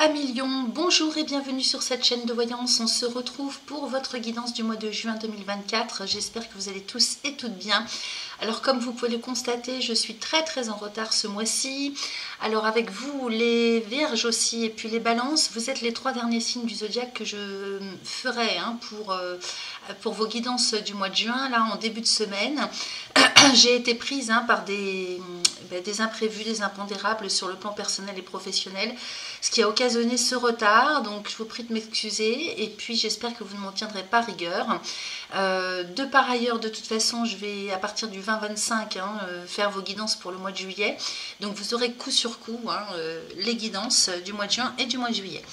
Amis Lion, bonjour et bienvenue sur cette chaîne de voyance. On se retrouve pour votre guidance du mois de juin 2024. J'espère que vous allez tous et toutes bien. Alors comme vous pouvez le constater, je suis très en retard ce mois-ci. Alors avec vous, les Vierges aussi et puis les Balances, vous êtes les 3 derniers signes du zodiaque que je ferai pour vos guidances du mois de juin, là en début de semaine. J'ai été prise par des imprévus, des impondérables sur le plan personnel et professionnel, ce qui a occasionné ce retard. Donc je vous prie de m'excuser et puis j'espère que vous ne m'en tiendrez pas rigueur. De par ailleurs, de toute façon, je vais à partir du 20-25 faire vos guidances pour le mois de juillet. Donc vous aurez coup sur coup les guidances du mois de juin et du mois de juillet.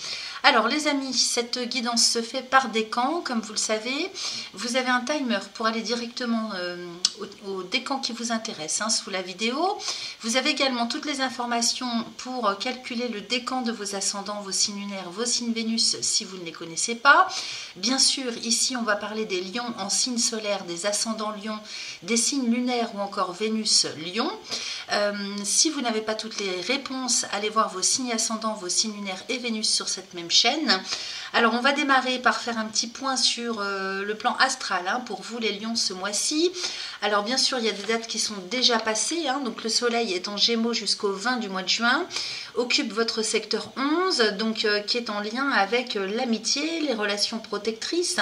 Alors les amis, cette guidance se fait par décan, comme vous le savez. Vous avez un timer pour aller directement au décan qui vous intéresse sous la vidéo. Vous avez également toutes les informations pour calculer le décan de vos ascendants, vos signes lunaires, vos signes Vénus si vous ne les connaissez pas. Bien sûr, ici on va parler des lions en signe solaire, des ascendants lions, des signes lunaires ou encore Vénus lion. Si vous n'avez pas toutes les réponses, allez voir vos signes ascendants, vos signes lunaires et Vénus sur cette même chaîne. Alors on va démarrer par faire un petit point sur le plan astral pour vous les lions ce mois-ci. Alors bien sûr il y a des dates qui sont déjà passées, donc le soleil est en Gémeaux jusqu'au 20 du mois de juin, occupe votre secteur 11, donc qui est en lien avec l'amitié, les relations protectrices,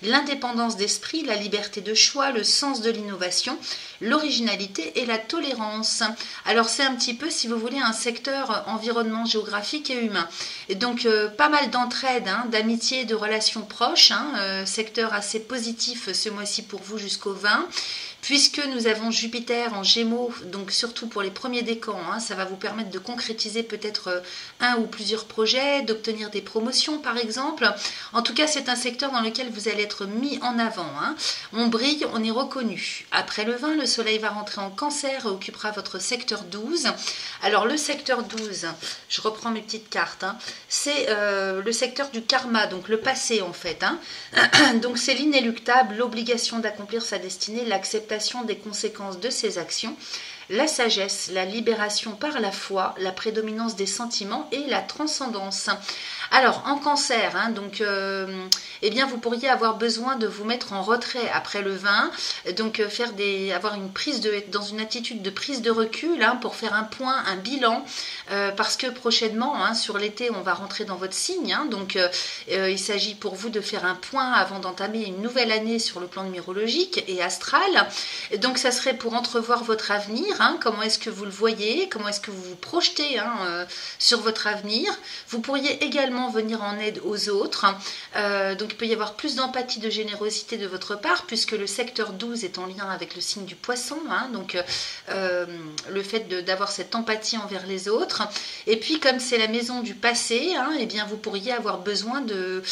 l'indépendance d'esprit, la liberté de choix, le sens de l'innovation, l'originalité et la tolérance. Alors c'est un petit peu, si vous voulez, un secteur environnement géographique et humain. Et donc pas mal d'entraide, d'amitié, de relations proches, secteur assez positif ce mois-ci pour vous jusqu'au 20. Puisque nous avons Jupiter en Gémeaux, donc surtout pour les premiers décans, ça va vous permettre de concrétiser peut-être un ou plusieurs projets, d'obtenir des promotions par exemple. En tout cas, c'est un secteur dans lequel vous allez être mis en avant. On brille, on est reconnu. Après le 20, le soleil va rentrer en Cancer et occupera votre secteur 12. Alors le secteur 12, je reprends mes petites cartes, c'est le secteur du karma, donc le passé en fait. Donc c'est l'inéluctable, l'obligation d'accomplir sa destinée, l'acceptation des conséquences de ses actions, la sagesse, la libération par la foi, la prédominance des sentiments et la transcendance. Alors en Cancer, donc vous pourriez avoir besoin de vous mettre en retrait après le 20, donc avoir dans une attitude de prise de recul pour faire un point, un bilan, parce que prochainement sur l'été on va rentrer dans votre signe, donc il s'agit pour vous de faire un point avant d'entamer une nouvelle année sur le plan numérologique et astral. Donc ça serait pour entrevoir votre avenir, comment est-ce que vous le voyez, comment est-ce que vous vous projetez sur votre avenir. Vous pourriez également venir en aide aux autres, donc il peut y avoir plus d'empathie, de générosité de votre part, puisque le secteur 12 est en lien avec le signe du poisson, donc le fait d'avoir cette empathie envers les autres. Et puis comme c'est la maison du passé, vous pourriez avoir besoin de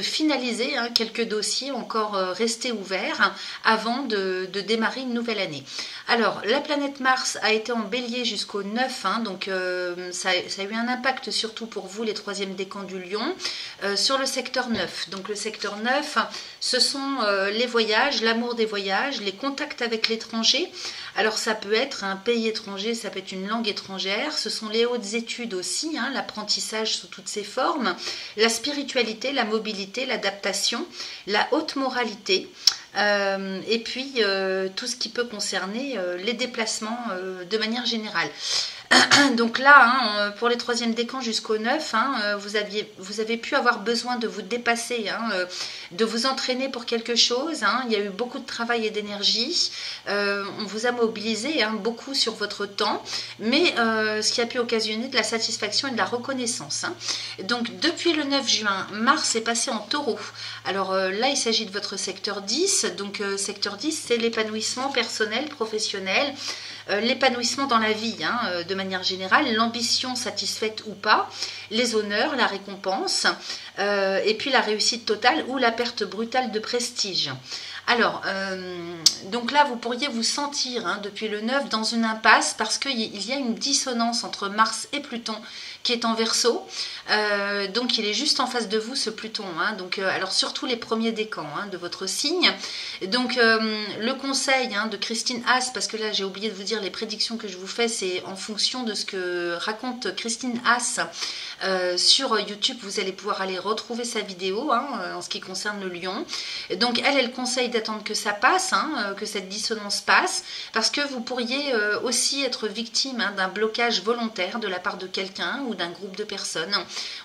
finaliser quelques dossiers encore restés ouverts avant de démarrer une nouvelle année. Alors la planète Mars a été en bélier jusqu'au 9, donc ça a eu un impact surtout pour vous les 3e décans du Lion sur le secteur 9. Donc le secteur 9, ce sont les voyages, l'amour des voyages, les contacts avec l'étranger. Alors ça peut être un pays étranger, ça peut être une langue étrangère, ce sont les hautes études aussi, l'apprentissage sous toutes ses formes, la spiritualité, la mobilité, l'adaptation, la haute moralité. Et puis tout ce qui peut concerner les déplacements de manière générale. Donc là, pour les 3e décans jusqu'au 9, vous avez pu avoir besoin de vous dépasser, de vous entraîner pour quelque chose. Il y a eu beaucoup de travail et d'énergie. On vous a mobilisé beaucoup sur votre temps, mais ce qui a pu occasionner de la satisfaction et de la reconnaissance. Donc depuis le 9 juin, Mars est passé en Taureau. Alors là, il s'agit de votre secteur 10. Donc secteur 10, c'est l'épanouissement personnel, professionnel, l'épanouissement dans la vie, de manière générale, l'ambition satisfaite ou pas, les honneurs, la récompense, et puis la réussite totale ou la perte brutale de prestige. Alors, donc là, vous pourriez vous sentir depuis le 9 dans une impasse parce qu'il y a une dissonance entre Mars et Pluton qui est en Verseau. Donc il est juste en face de vous, ce Pluton, hein. Donc alors surtout les premiers décans, hein, de votre signe. Donc le conseil, hein, de Christine Haas, parce que là j'ai oublié de vous dire, les prédictions que je vous fais, c'est en fonction de ce que raconte Christine Haas sur YouTube. Vous allez pouvoir aller retrouver sa vidéo, hein, en ce qui concerne le lion. Donc elle conseille d'attendre que ça passe, hein, que cette dissonance passe, parce que vous pourriez aussi être victime, hein, d'un blocage volontaire de la part de quelqu'un ou d'un groupe de personnes.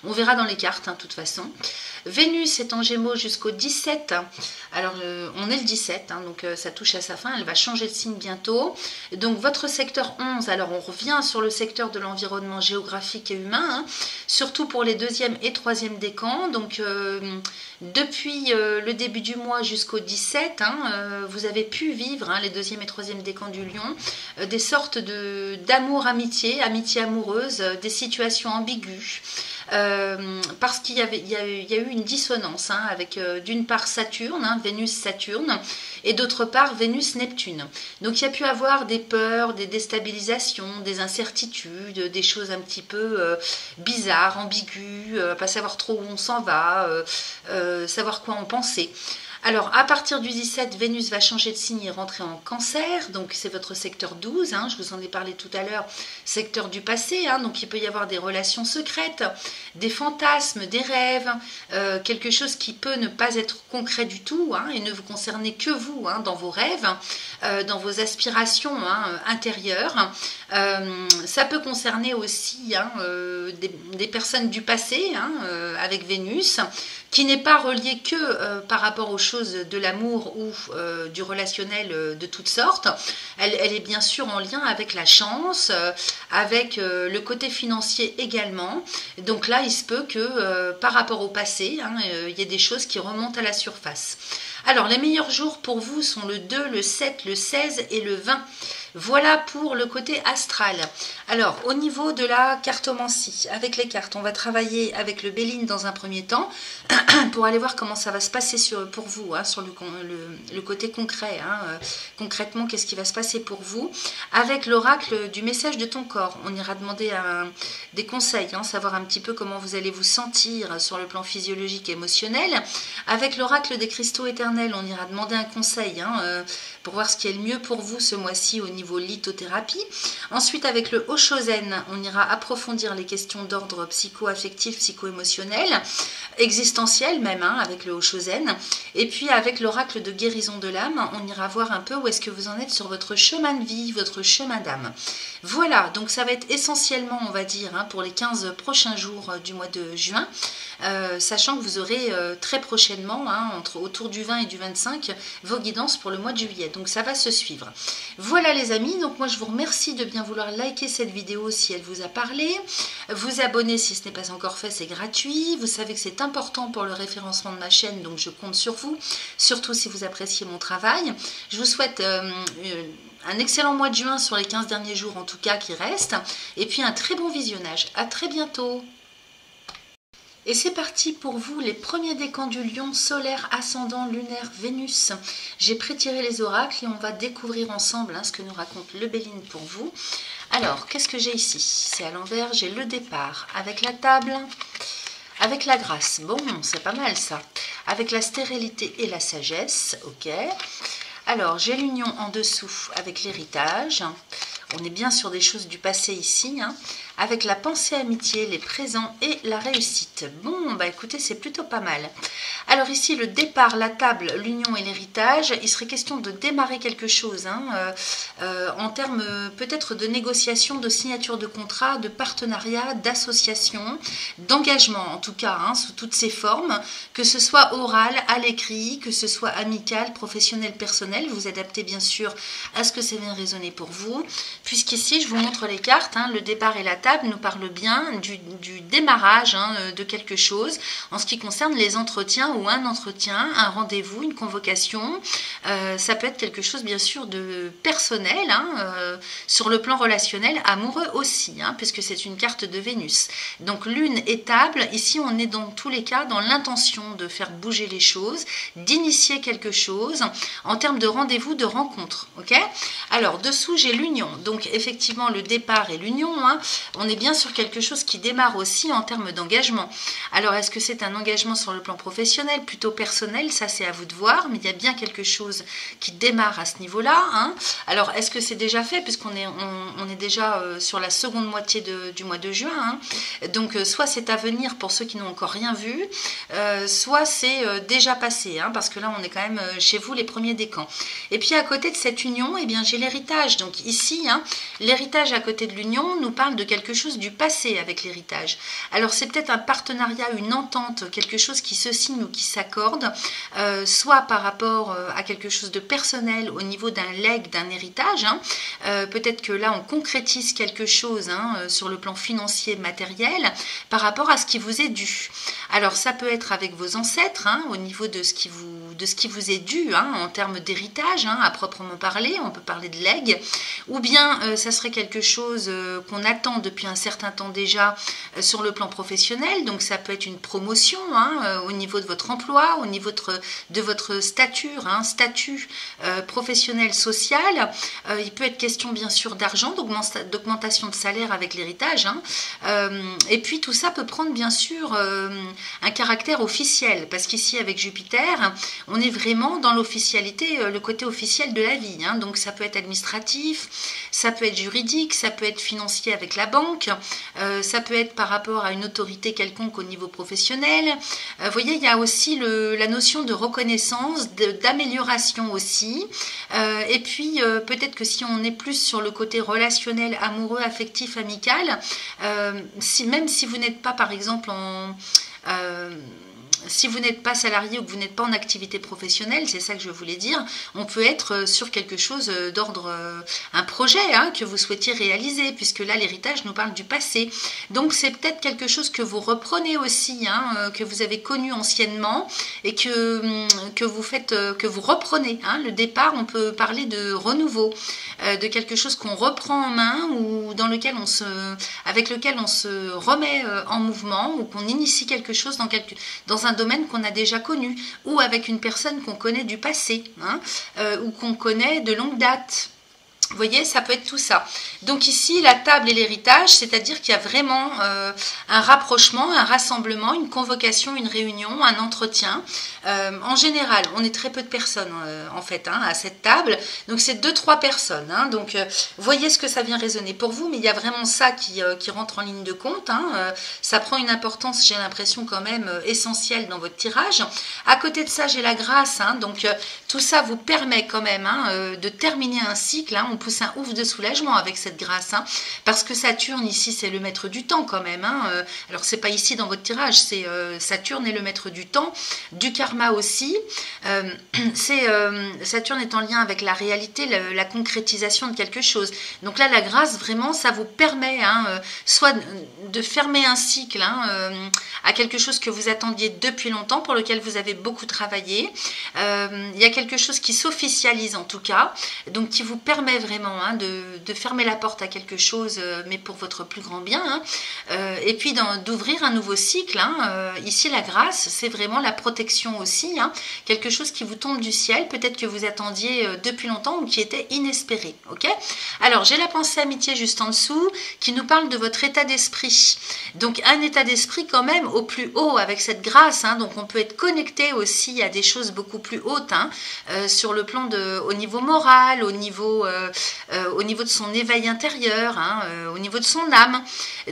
On verra dans les cartes, hein, de toute façon. Vénus est en Gémeaux jusqu'au 17. Alors, on est le 17, hein, donc ça touche à sa fin. Elle va changer de signe bientôt. Donc, votre secteur 11, alors on revient sur le secteur de l'environnement géographique et humain, hein, surtout pour les 2e et 3e décans. Donc, depuis le début du mois jusqu'au 17, hein, vous avez pu vivre, hein, les 2e et 3e décans du lion, des sortes d'amour, amitié amoureuse, des situations ambiguës. Parce qu'il y a eu une dissonance, hein, avec d'une part Saturne, hein, Vénus-Saturne, et d'autre part Vénus-Neptune. Donc il y a pu avoir des peurs, des déstabilisations, des incertitudes, des choses un petit peu bizarres, ambiguës, pas savoir trop où on s'en va, savoir quoi en penser. Alors, à partir du 17, Vénus va changer de signe et rentrer en Cancer. Donc, c'est votre secteur 12. Hein, je vous en ai parlé tout à l'heure. Secteur du passé. Hein, donc, il peut y avoir des relations secrètes, des fantasmes, des rêves. Quelque chose qui peut ne pas être concret du tout, hein, et ne vous concerner que vous, hein, dans vos rêves, dans vos aspirations, hein, intérieures. Ça peut concerner aussi, hein, des personnes du passé, hein, avec Vénus, qui n'est pas reliée que par rapport aux choses de l'amour ou du relationnel de toutes sortes. Elle est bien sûr en lien avec la chance, avec le côté financier également. Donc là, il se peut que par rapport au passé, hein, il y ait des choses qui remontent à la surface. Alors, les meilleurs jours pour vous sont le 2, le 7, le 16 et le 20. Voilà pour le côté astral. Alors, au niveau de la cartomancie, avec les cartes, on va travailler avec le Béline dans un premier temps pour aller voir comment ça va se passer pour vous, hein, sur le côté concret. Hein, concrètement, qu'est-ce qui va se passer pour vous? Avec l'oracle du message de ton corps, on ira demander des conseils, hein, savoir un petit peu comment vous allez vous sentir sur le plan physiologique et émotionnel. Avec l'oracle des cristaux éternels, on ira demander un conseil, hein, pour voir ce qui est le mieux pour vous ce mois-ci au niveau lithothérapie. Ensuite, avec le Oshozen, on ira approfondir les questions d'ordre psycho-affectif, psycho-émotionnel, existentiel même, hein, avec le Oshozen. Et puis avec l'oracle de guérison de l'âme, on ira voir un peu où est-ce que vous en êtes sur votre chemin de vie, votre chemin d'âme. Voilà, donc ça va être essentiellement, on va dire, hein, pour les 15 prochains jours du mois de juin, sachant que vous aurez très prochainement, hein, autour du 20 et du 25, vos guidances pour le mois de juillet. Donc ça va se suivre. Voilà les amis, donc moi je vous remercie de bien vouloir liker cette vidéo si elle vous a parlé, vous abonner si ce n'est pas encore fait, c'est gratuit. Vous savez que c'est important pour le référencement de ma chaîne, donc je compte sur vous, surtout si vous appréciez mon travail. Je vous souhaite un excellent mois de juin sur les 15 derniers jours en tout cas qui restent, et puis un très bon visionnage. À très bientôt. Et c'est parti pour vous, les premiers décans du lion, solaire, ascendant, lunaire, Vénus. J'ai prétiré les oracles et on va découvrir ensemble, hein, ce que nous raconte le Béline pour vous. Alors, qu'est-ce que j'ai ici? C'est à l'envers, j'ai le départ avec la table, avec la grâce. Bon, c'est pas mal ça. Avec la stérilité et la sagesse, ok. Alors, j'ai l'union en dessous avec l'héritage. On est bien sur des choses du passé ici, hein, avec la pensée amitié, les présents et la réussite. Bon, bah écoutez, c'est plutôt pas mal. Alors ici, le départ, la table, l'union et l'héritage, il serait question de démarrer quelque chose, hein, en termes peut-être de négociation, de signature de contrat, de partenariat, d'association, d'engagement en tout cas, hein, sous toutes ses formes, que ce soit oral, à l'écrit, que ce soit amical, professionnel, personnel. Vous adaptez bien sûr à ce que ça vient résonner pour vous, puisqu'ici, je vous montre les cartes, hein, le départ et la table nous parlent bien du démarrage, hein, de quelque chose en ce qui concerne les entretiens ou un entretien, un rendez-vous, une convocation. Ça peut être quelque chose bien sûr de personnel, hein, sur le plan relationnel, amoureux aussi, hein, puisque c'est une carte de Vénus. Donc lune et table, ici on est dans tous les cas dans l'intention de faire bouger les choses, d'initier quelque chose en termes de rendez-vous, de rencontre. Ok. Alors dessous j'ai l'union, donc effectivement le départ et l'union, hein, on est bien sur quelque chose qui démarre aussi en termes d'engagement. Alors, est-ce que c'est un engagement sur le plan professionnel, plutôt personnel? Ça, c'est à vous de voir, mais il y a bien quelque chose qui démarre à ce niveau-là, hein. Alors, est-ce que c'est déjà fait, puisqu'on est, on est déjà sur la seconde moitié du mois de juin, hein. Donc, soit c'est à venir pour ceux qui n'ont encore rien vu, soit c'est déjà passé, hein, parce que là, on est quand même chez vous les premiers décans. Et puis, à côté de cette union, eh bien, j'ai l'héritage. Donc, ici, hein, l'héritage à côté de l'union nous parle de quelque chose du passé avec l'héritage. Alors, c'est peut-être un partenariat, une entente, quelque chose qui se signe ou qui s'accorde, soit par rapport à quelque chose de personnel au niveau d'un legs, d'un héritage, hein. Peut-être que là, on concrétise quelque chose, hein, sur le plan financier, matériel, par rapport à ce qui vous est dû. Alors, ça peut être avec vos ancêtres, hein, au niveau de ce qui vous est dû, hein, en termes d'héritage, hein, à proprement parler, on peut parler de legs, ou bien ça serait quelque chose qu'on attend depuis un certain temps déjà sur le plan professionnel, donc ça peut être une promotion, hein, au niveau de votre emploi, au niveau de votre stature, hein, statut professionnel, social. Il peut être question bien sûr d'argent, d'augmentation de salaire avec l'héritage, hein. Et puis tout ça peut prendre bien sûr un caractère officiel, parce qu'ici avec Jupiter, on est vraiment dans l'officialité, le côté officiel de la vie, hein. Donc ça peut être administratif, ça peut être juridique, ça peut être financier avec la banque, ça peut être par rapport à une autorité quelconque au niveau professionnel. Vous voyez, il y a aussi la notion de reconnaissance, d'amélioration aussi. Et puis peut-être que si on est plus sur le côté relationnel, amoureux, affectif, amical, même si vous n'êtes pas par exemple si vous n'êtes pas salarié ou que vous n'êtes pas en activité professionnelle, c'est ça que je voulais dire, on peut être sur quelque chose d'ordre, un projet, hein, que vous souhaitiez réaliser, puisque là l'héritage nous parle du passé. Donc c'est peut-être quelque chose que vous reprenez aussi, hein, que vous avez connu anciennement et que vous reprenez, hein. Le départ, on peut parler de renouveau, de quelque chose qu'on reprend en main ou avec lequel on se remet en mouvement, ou qu'on initie quelque chose dans un domaine qu'on a déjà connu, ou avec une personne qu'on connaît du passé, hein, ou qu'on connaît de longue date. Vous voyez, ça peut être tout ça. Donc ici, la table et l'héritage, c'est-à-dire qu'il y a vraiment un rapprochement, un rassemblement, une convocation, une réunion, un entretien. En général, on est très peu de personnes en fait, hein, à cette table. Donc c'est 2-3 personnes, hein. Donc voyez ce que ça vient résonner pour vous, mais il y a vraiment ça qui rentre en ligne de compte, hein. Ça prend une importance, j'ai l'impression quand même essentielle dans votre tirage. À côté de ça, j'ai la grâce, hein. Donc tout ça vous permet quand même, hein, de terminer un cycle, hein. On pousse un ouf de soulagement avec cette grâce, hein, parce que Saturne ici c'est le maître du temps quand même, hein. Alors c'est pas ici dans votre tirage, c'est Saturne est le maître du temps, du karma aussi. Saturne est en lien avec la réalité, la concrétisation de quelque chose. Donc là la grâce vraiment ça vous permet, hein, soit de fermer un cycle, hein, à quelque chose que vous attendiez depuis longtemps, pour lequel vous avez beaucoup travaillé. Il y a quelque chose qui s'officialise en tout cas, donc qui vous permet vraiment, hein, de fermer la porte à quelque chose, mais pour votre plus grand bien, hein. Et puis d'ouvrir un nouveau cycle, hein. Ici la grâce c'est vraiment la protection aussi, hein. Quelque chose qui vous tombe du ciel, peut-être que vous attendiez depuis longtemps ou qui était inespéré. Ok. Alors j'ai la pensée amitié juste en dessous qui nous parle de votre état d'esprit, donc un état d'esprit quand même au plus haut avec cette grâce, hein. Donc on peut être connecté aussi à des choses beaucoup plus hautes, hein, sur le plan au niveau moral, au niveau de son éveil intérieur, hein, au niveau de son âme.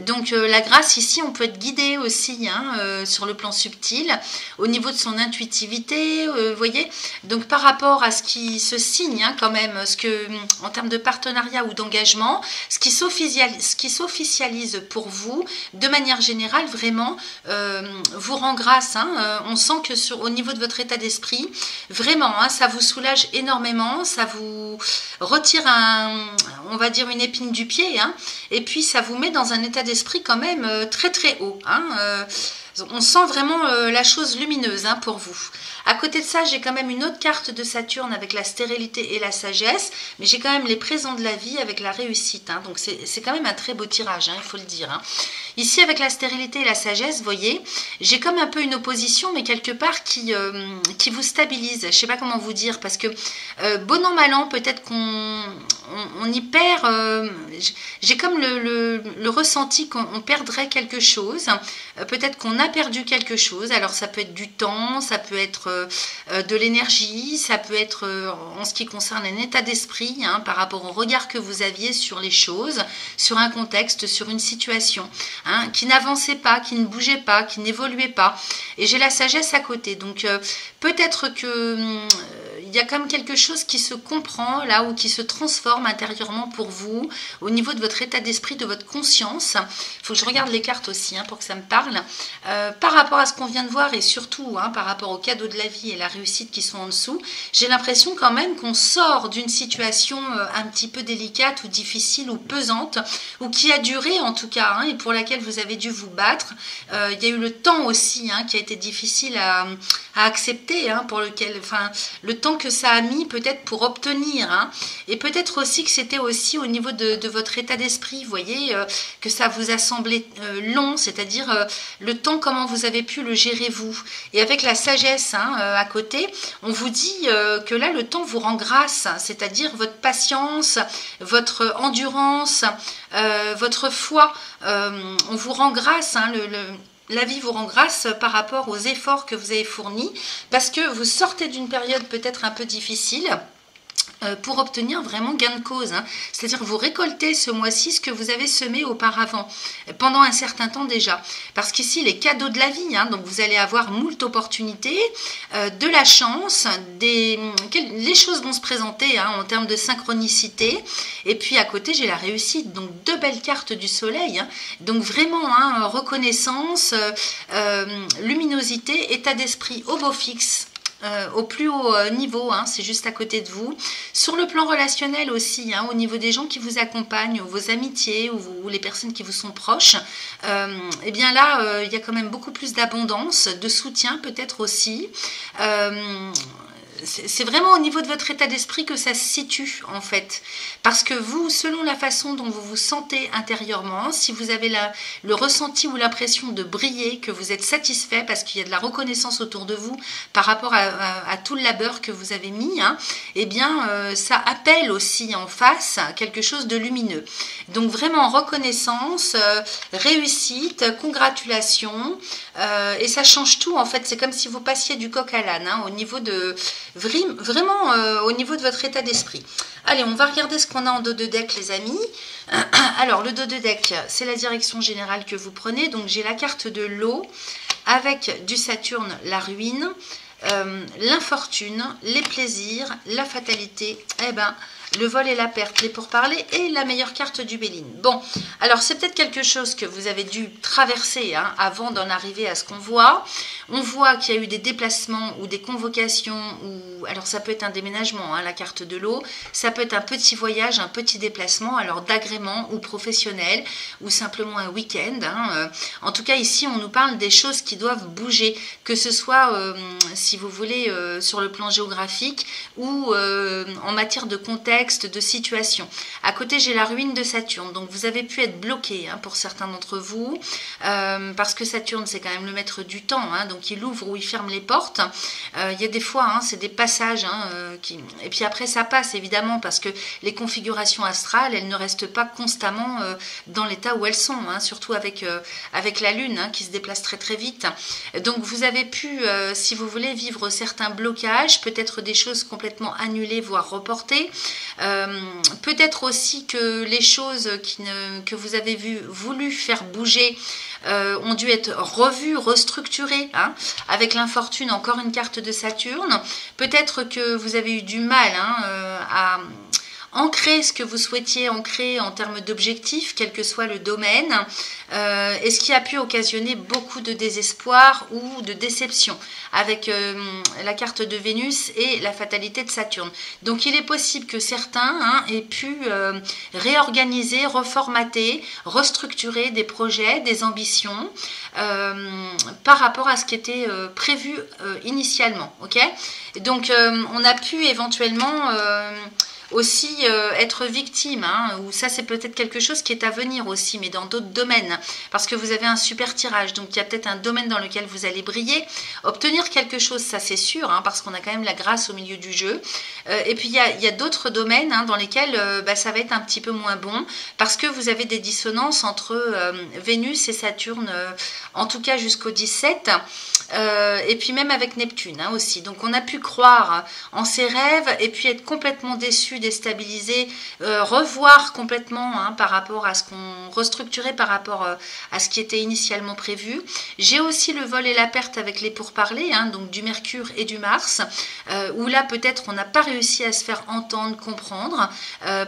Donc la grâce ici, on peut être guidé aussi, hein, sur le plan subtil, au niveau de son intuitivité, vous voyez. Donc par rapport à ce qui se signe, hein, quand même, en termes de partenariat ou d'engagement, ce qui s'officialise pour vous, de manière générale, vraiment, vous rend grâce, hein. On sent que au niveau de votre état d'esprit, vraiment, hein, ça vous soulage énormément, ça vous retire on va dire une épine du pied, hein, et puis ça vous met dans un état d'esprit quand même très très haut, hein. On sent vraiment la chose lumineuse hein, pour vous. À côté de ça, j'ai quand même une autre carte de Saturne avec la stérilité et la sagesse, mais j'ai quand même les présents de la vie avec la réussite. Hein. Donc c'est quand même un très beau tirage, hein, il faut le dire. Hein. Ici, avec la stérilité et la sagesse, vous voyez, j'ai comme un peu une opposition, mais quelque part qui vous stabilise. Je ne sais pas comment vous dire, parce que bon an, mal an, peut-être qu'on y perd. J'ai comme le ressenti qu'on perdrait quelque chose. Peut-être qu'on a perdu quelque chose. Alors, ça peut être du temps, ça peut être de l'énergie, ça peut être, en ce qui concerne un état d'esprit, hein, par rapport au regard que vous aviez sur les choses, sur un contexte, sur une situation. Hein, qui n'avançait pas, qui ne bougeait pas, qui n'évoluait pas. Et j'ai la sagesse à côté. Donc peut-être que il y a quand même quelque chose qui se comprend là ou qui se transforme intérieurement pour vous au niveau de votre état d'esprit, de votre conscience. Il faut que je regarde les cartes aussi hein, pour que ça me parle. Par rapport à ce qu'on vient de voir et surtout hein, par rapport aux cadeaux de la vie et la réussite qui sont en dessous, j'ai l'impression quand même qu'on sort d'une situation un petit peu délicate ou difficile ou pesante ou qui a duré en tout cas hein, et pour laquelle vous avez dû vous battre. Il y a eu le temps aussi hein, qui a été difficile à accepter, hein, pour lequel, enfin, le temps que ça a mis peut-être pour obtenir. Hein, et peut-être aussi que c'était aussi au niveau de votre état d'esprit, vous voyez, que ça vous a semblé long, c'est-à-dire le temps, comment vous avez pu le gérer vous. Et avec la sagesse hein, à côté, on vous dit que là, le temps vous rend grâce, c'est-à-dire votre patience, votre endurance, votre foi, on vous rend grâce, hein, la vie vous rend grâce par rapport aux efforts que vous avez fournis, parce que vous sortez d'une période peut-être un peu difficile, pour obtenir vraiment gain de cause. Hein. C'est-à-dire que vous récoltez ce mois-ci ce que vous avez semé auparavant, pendant un certain temps déjà. Parce qu'ici, les cadeaux de la vie, hein, donc vous allez avoir moult opportunités, de la chance, les choses vont se présenter hein, en termes de synchronicité. Et puis à côté, j'ai la réussite, donc deux belles cartes du soleil. Hein. Donc vraiment, hein, reconnaissance, luminosité, état d'esprit au beau fixe. Au plus haut niveau, hein, c'est juste à côté de vous. Sur le plan relationnel aussi, hein, au niveau des gens qui vous accompagnent, ou vos amitiés, ou les personnes qui vous sont proches, et bien là, il y a quand même beaucoup plus d'abondance, de soutien peut-être aussi. C'est vraiment au niveau de votre état d'esprit que ça se situe en fait. Parce que vous, selon la façon dont vous vous sentez intérieurement, si vous avez le ressenti ou l'impression de briller, que vous êtes satisfait parce qu'il y a de la reconnaissance autour de vous par rapport à tout le labeur que vous avez mis, hein, eh bien ça appelle aussi en face quelque chose de lumineux. Donc vraiment reconnaissance, réussite, congratulations, et ça change tout en fait. C'est comme si vous passiez du coq à l'âne hein, au niveau de... Vraiment au niveau de votre état d'esprit. Allez, on va regarder ce qu'on a en dos de deck, les amis. Alors, le dos de deck, c'est la direction générale que vous prenez. Donc, j'ai la carte de l'eau avec du Saturne, la ruine, l'infortune, les plaisirs, la fatalité. Eh ben, le vol et la perte, les pourparlers et la meilleure carte du Béline. Bon, alors c'est peut-être quelque chose que vous avez dû traverser hein, avant d'en arriver à ce qu'on voit. On voit qu'il y a eu des déplacements ou des convocations, ou alors ça peut être un déménagement, hein, la carte de l'eau, ça peut être un petit voyage, un petit déplacement, alors d'agrément ou professionnel, ou simplement un week-end. Hein. En tout cas, ici, on nous parle des choses qui doivent bouger, que ce soit, si vous voulez, sur le plan géographique ou en matière de contexte, de situation. À côté, j'ai la ruine de Saturne. Donc, vous avez pu être bloqué hein, pour certains d'entre vous, parce que Saturne, c'est quand même le maître du temps. Hein, donc, il ouvre ou il ferme les portes. Il y a des fois, hein, c'est des passages. Hein, et puis après, ça passe, évidemment, parce que les configurations astrales, elles ne restent pas constamment dans l'état où elles sont. Hein, surtout avec la Lune, hein, qui se déplace très, très vite. Donc, vous avez pu, si vous voulez, vivre certains blocages, peut-être des choses complètement annulées, voire reportées. Peut-être aussi que les choses que vous avez voulu faire bouger ont dû être revues, restructurées, hein, avec l'infortune, encore une carte de Saturne. Peut-être que vous avez eu du mal hein, ancrer ce que vous souhaitiez ancrer en termes d'objectifs, quel que soit le domaine, et ce qui a pu occasionner beaucoup de désespoir ou de déception avec la carte de Vénus et la fatalité de Saturne. Donc il est possible que certains aient pu réorganiser, reformater, restructurer des projets, des ambitions par rapport à ce qui était prévu initialement. Ok, donc on a pu éventuellement aussi être victime, ou ça c'est peut-être quelque chose qui est à venir aussi, mais dans d'autres domaines, parce que vous avez un super tirage, donc il y a peut-être un domaine dans lequel vous allez briller, obtenir quelque chose, ça c'est sûr, parce qu'on a quand même la grâce au milieu du jeu, et puis il y a d'autres domaines dans lesquels ça va être un petit peu moins bon, parce que vous avez des dissonances entre Vénus et Saturne, en tout cas jusqu'au 17, et puis même avec Neptune aussi, donc on a pu croire en ses rêves, et puis être complètement déçu, déstabiliser, revoir complètement par rapport à ce qu'on restructurait par rapport à ce qui était initialement prévu. J'ai aussi le vol et la perte avec les pourparlers, donc du Mercure et du Mars, où là peut-être on n'a pas réussi à se faire entendre, comprendre,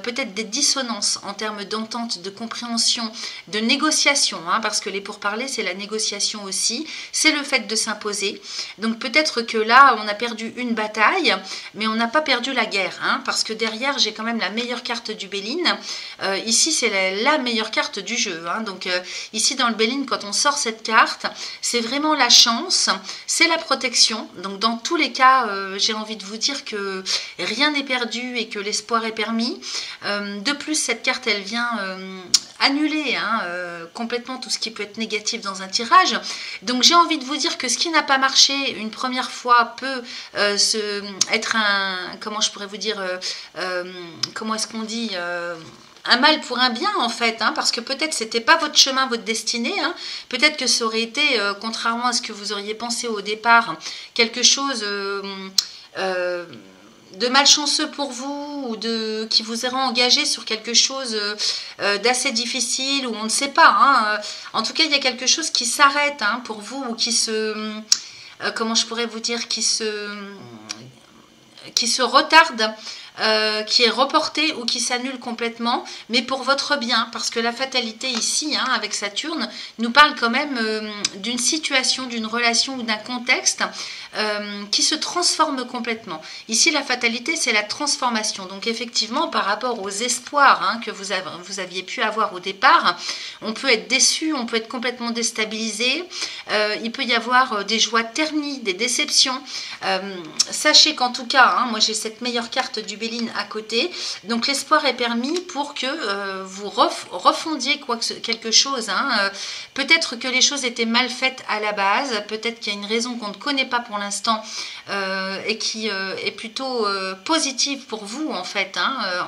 peut-être des dissonances en termes d'entente, de compréhension, de négociation, parce que les pourparlers c'est la négociation aussi, c'est le fait de s'imposer. Donc peut-être que là on a perdu une bataille, mais on n'a pas perdu la guerre, parce que derrière j'ai quand même la meilleure carte du Béline. Ici c'est la meilleure carte du jeu, donc ici dans le Béline, quand on sort cette carte, c'est vraiment la chance, c'est la protection. Donc dans tous les cas, j'ai envie de vous dire que rien n'est perdu et que l'espoir est permis. De plus, cette carte elle vient annuler complètement tout ce qui peut être négatif dans un tirage. Donc j'ai envie de vous dire que ce qui n'a pas marché une première fois peut être un, comment je pourrais vous dire, comment est-ce qu'on dit, un mal pour un bien en fait, parce que peut-être c'était pas votre chemin, votre destinée, peut-être que ça aurait été, contrairement à ce que vous auriez pensé au départ, quelque chose de malchanceux pour vous, ou qui vous aurait engagé sur quelque chose d'assez difficile, ou on ne sait pas, en tout cas il y a quelque chose qui s'arrête pour vous, ou qui se, comment je pourrais vous dire, qui se retarde, qui est reporté ou qui s'annule complètement, mais pour votre bien, parce que la fatalité ici, avec Saturne, nous parle quand même d'une situation, d'une relation ou d'un contexte qui se transforme complètement. Ici, la fatalité, c'est la transformation. Donc effectivement, par rapport aux espoirs que vous aviez pu avoir au départ, on peut être déçu, on peut être complètement déstabilisé, il peut y avoir des joies ternies, des déceptions. Sachez qu'en tout cas, moi j'ai cette meilleure carte du Béline à côté, donc l'espoir est permis pour que vous refondiez quelque chose. Peut-être que les choses étaient mal faites à la base, peut-être qu'il y a une raison qu'on ne connaît pas pour l'instant et qui est plutôt positive pour vous en fait,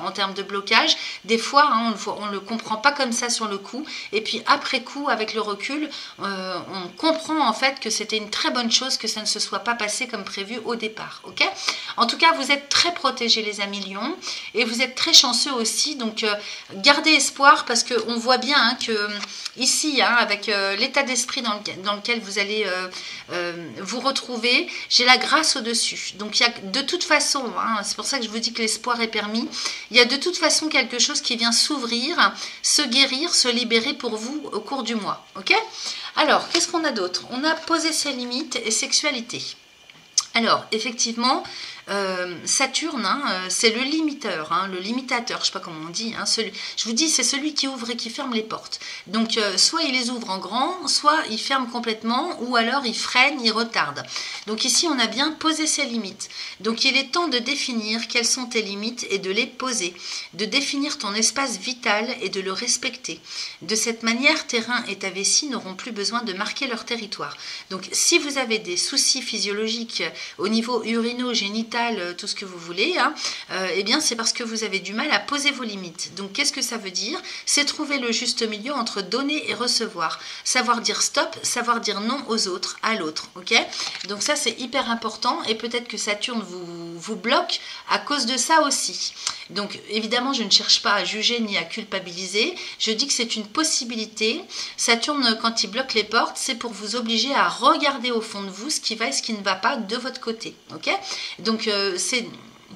en termes de blocage. Des fois, on ne le comprend pas comme ça sur le coup, et puis après coup, avec le recul, on comprend en fait que c'était une très bonne chose que ça ne se soit pas passé comme prévu au départ. Ok, en tout cas, vous êtes très protégés les amis Lions, et vous êtes très chanceux aussi, donc gardez espoir, parce qu'on voit bien que ici, avec l'état d'esprit dans lequel vous allez vous retrouver, j'ai la grâce au-dessus. Donc il y a de toute façon, c'est pour ça que je vous dis que l'espoir est permis, il y a de toute façon quelque chose qui vient s'ouvrir, se guérir, se libérer pour vous au cours du mois. Ok, alors qu'est-ce qu'on a d'autre? On a posé ses limites et sexualité. Alors effectivement, Saturne, c'est le limiteur, le limitateur, je ne sais pas comment on dit, je vous dis, c'est celui qui ouvre et qui ferme les portes. Donc soit il les ouvre en grand, soit il ferme complètement, ou alors il freine, il retarde. Donc ici on a bien posé ses limites. Donc il est temps de définir quelles sont tes limites et de les poser, de définir ton espace vital et de le respecter. De cette manière, tes reins et ta vessie n'auront plus besoin de marquer leur territoire. Donc si vous avez des soucis physiologiques au niveau urino-génital, tout ce que vous voulez, eh bien c'est parce que vous avez du mal à poser vos limites. Donc qu'est-ce que ça veut dire? C'est trouver le juste milieu entre donner et recevoir, savoir dire stop, savoir dire non aux autres, à l'autre. Ok, donc ça c'est hyper important, et peut-être que Saturne vous bloque à cause de ça aussi. Donc évidemment je ne cherche pas à juger ni à culpabiliser, je dis que c'est une possibilité. Saturne, quand il bloque les portes, c'est pour vous obliger à regarder au fond de vous ce qui va et ce qui ne va pas de votre côté. Ok, donc c'est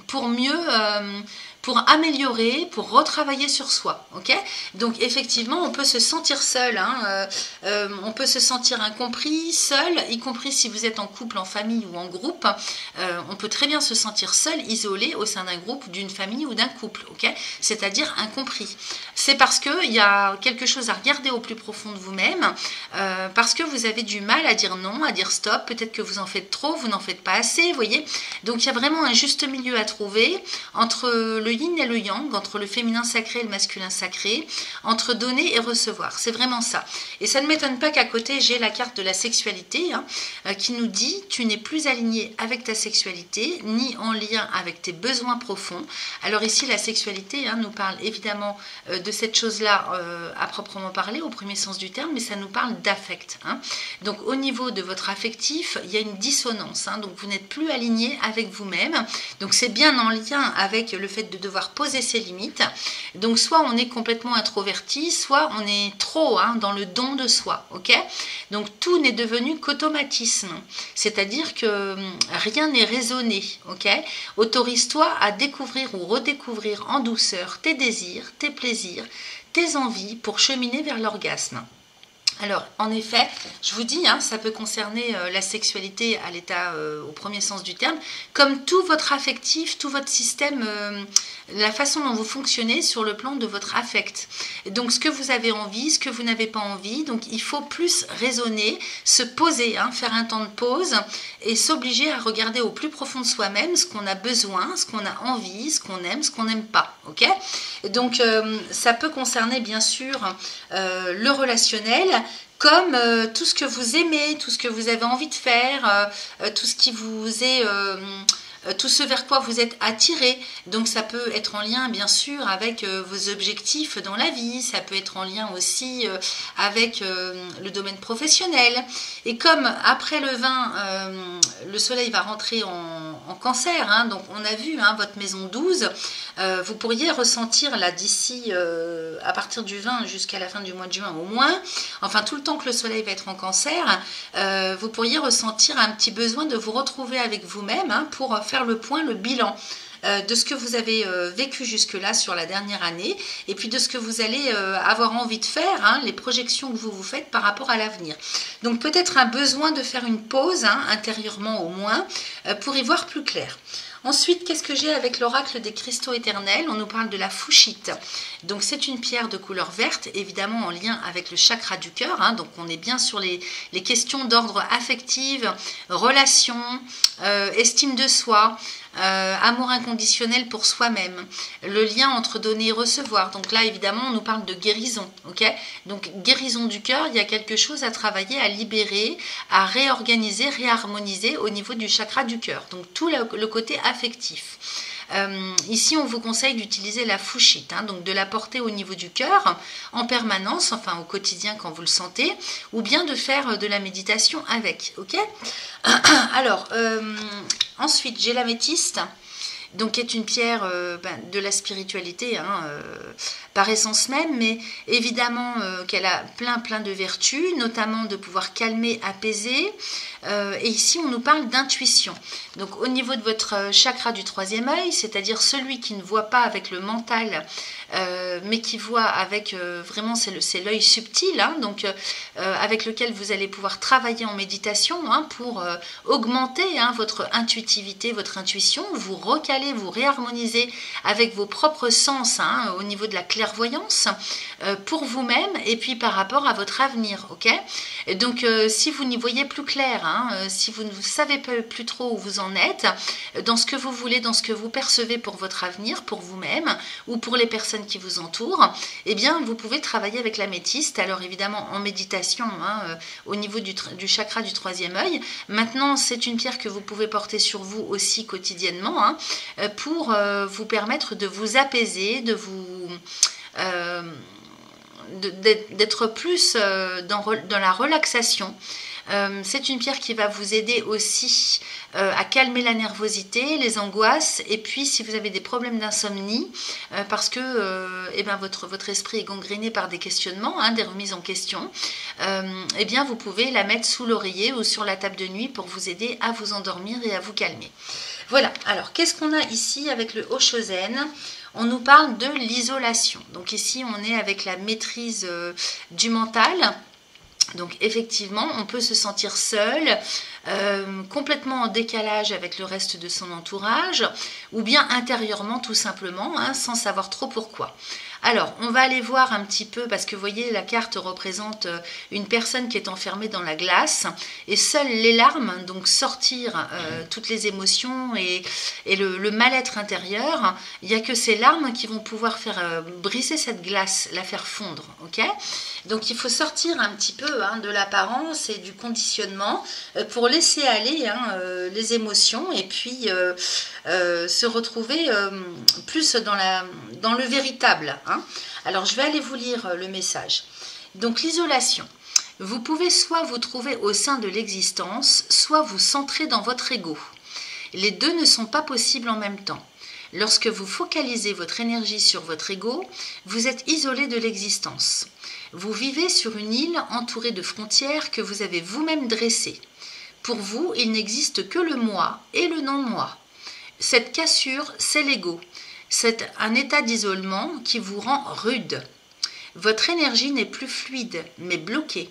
pour mieux pour améliorer, pour retravailler sur soi. Ok, donc effectivement, on peut se sentir seul, hein, on peut se sentir incompris, seul, y compris si vous êtes en couple, en famille ou en groupe. On peut très bien se sentir seul, isolé au sein d'un groupe, d'une famille ou d'un couple. Ok, c'est-à-dire incompris. C'est parce qu'il y a quelque chose à regarder au plus profond de vous-même, parce que vous avez du mal à dire non, à dire stop. Peut-être que vous en faites trop, vous n'en faites pas assez, vous voyez. Donc il y a vraiment un juste milieu à trouver entre le yin et le yang, entre le féminin sacré et le masculin sacré, entre donner et recevoir. C'est vraiment ça. Et ça ne m'étonne pas qu'à côté, j'ai la carte de la sexualité, hein, qui nous dit: tu n'es plus aligné avec ta sexualité, ni en lien avec tes besoins profonds. Alors ici, la sexualité, hein, nous parle évidemment de cette chose-là à proprement parler, au premier sens du terme, mais ça nous parle d'affect. Hein. Donc au niveau de votre affectif, il y a une dissonance. Hein, donc vous n'êtes plus aligné avec vous-même. Donc c'est bien en lien avec le fait de devoir poser ses limites. Donc soit on est complètement introverti, soit on est trop, hein, dans le don de soi. Ok, donc tout n'est devenu qu'automatisme. C'est-à-dire que rien n'est raisonné. Ok, autorise-toi à découvrir ou redécouvrir en douceur tes désirs, tes plaisirs, tes envies pour cheminer vers l'orgasme. Alors, en effet, je vous dis, hein, ça peut concerner la sexualité à l'état, au premier sens du terme, comme tout votre affectif, tout votre système, la façon dont vous fonctionnez sur le plan de votre affect. Et donc, ce que vous avez envie, ce que vous n'avez pas envie, donc il faut plus raisonner, se poser, hein, faire un temps de pause et s'obliger à regarder au plus profond de soi-même ce qu'on a besoin, ce qu'on a envie, ce qu'on aime, ce qu'on n'aime pas. Ok ? Donc, ça peut concerner bien sûr le relationnel, comme tout ce que vous aimez, tout ce que vous avez envie de faire, tout ce qui vous est... tout ce vers quoi vous êtes attiré. Donc ça peut être en lien bien sûr avec vos objectifs dans la vie, ça peut être en lien aussi avec le domaine professionnel. Et comme après le 20, le soleil va rentrer en cancer, hein, donc on a vu, hein, votre maison 12, vous pourriez ressentir là d'ici à partir du 20 jusqu'à la fin du mois de juin au moins, enfin tout le temps que le soleil va être en cancer, vous pourriez ressentir un petit besoin de vous retrouver avec vous-même, hein, pour faire le point, le bilan de ce que vous avez vécu jusque-là sur la dernière année, et puis de ce que vous allez avoir envie de faire, hein, les projections que vous vous faites par rapport à l'avenir. Donc peut-être un besoin de faire une pause, hein, intérieurement au moins, pour y voir plus clair. Ensuite, qu'est-ce que j'ai avec l'oracle des cristaux éternels? On nous parle de la fuchsite. Donc c'est une pierre de couleur verte, évidemment en lien avec le chakra du cœur, hein. Donc on est bien sur les questions d'ordre affectif, relations, estime de soi, amour inconditionnel pour soi-même, le lien entre donner et recevoir. Donc là évidemment on nous parle de guérison. Ok, donc guérison du cœur, il y a quelque chose à travailler, à libérer, à réorganiser, réharmoniser au niveau du chakra du cœur. Donc tout le côté affectif. Ici, on vous conseille d'utiliser la fuchsite, hein, donc de la porter au niveau du cœur en permanence, enfin au quotidien quand vous le sentez, ou bien de faire de la méditation avec. Ok. Alors, ensuite, j'ai l'améthyste, donc qui est une pierre de la spiritualité, hein, par essence même, mais évidemment qu'elle a plein de vertus, notamment de pouvoir calmer, apaiser. Et ici, on nous parle d'intuition. Donc, au niveau de votre chakra du troisième œil, c'est-à-dire celui qui ne voit pas avec le mental, mais qui voit avec vraiment, c'est l'œil subtil, hein, donc avec lequel vous allez pouvoir travailler en méditation, hein, pour augmenter, hein, votre intuitivité, votre intuition, vous recaler, vous réharmoniser avec vos propres sens, hein, au niveau de la clairvoyance, pour vous-même et puis par rapport à votre avenir. Ok. Et donc, si vous n'y voyez plus clair, hein, si vous ne savez plus trop où vous en êtes, dans ce que vous voulez, dans ce que vous percevez pour votre avenir, pour vous-même ou pour les personnes qui vous entourent, eh bien, vous pouvez travailler avec l'améthyste. Alors évidemment en méditation, hein, au niveau du chakra du troisième œil. Maintenant, c'est une pierre que vous pouvez porter sur vous aussi quotidiennement, hein, pour vous permettre de vous apaiser, de vous... d'être plus dans la relaxation. C'est une pierre qui va vous aider aussi à calmer la nervosité, les angoisses, et puis si vous avez des problèmes d'insomnie, parce que eh ben, votre esprit est gangréné par des questionnements, hein, des remises en question, eh bien vous pouvez la mettre sous l'oreiller ou sur la table de nuit pour vous aider à vous endormir et à vous calmer. Voilà, alors qu'est-ce qu'on a ici avec le Oshozen? on nous parle de l'isolation. Donc ici, on est avec la maîtrise du mental. Donc effectivement, on peut se sentir seul, complètement en décalage avec le reste de son entourage, ou bien intérieurement tout simplement, hein, sans savoir trop pourquoi. Alors, on va aller voir un petit peu, parce que vous voyez, la carte représente une personne qui est enfermée dans la glace, et seules les larmes, donc sortir toutes les émotions et le mal-être intérieur, il n'y a que ces larmes qui vont pouvoir faire briser cette glace, la faire fondre, ok? Donc, il faut sortir un petit peu de l'apparence et du conditionnement pour laisser aller les émotions et puis se retrouver plus dans le véritable. Alors, je vais aller vous lire le message. Donc, l'isolation. Vous pouvez soit vous trouver au sein de l'existence, soit vous centrer dans votre ego. Les deux ne sont pas possibles en même temps. Lorsque vous focalisez votre énergie sur votre ego, vous êtes isolé de l'existence. Vous vivez sur une île entourée de frontières que vous avez vous-même dressées. Pour vous, il n'existe que le moi et le non-moi. Cette cassure, c'est l'ego. C'est un état d'isolement qui vous rend rude. Votre énergie n'est plus fluide, mais bloquée.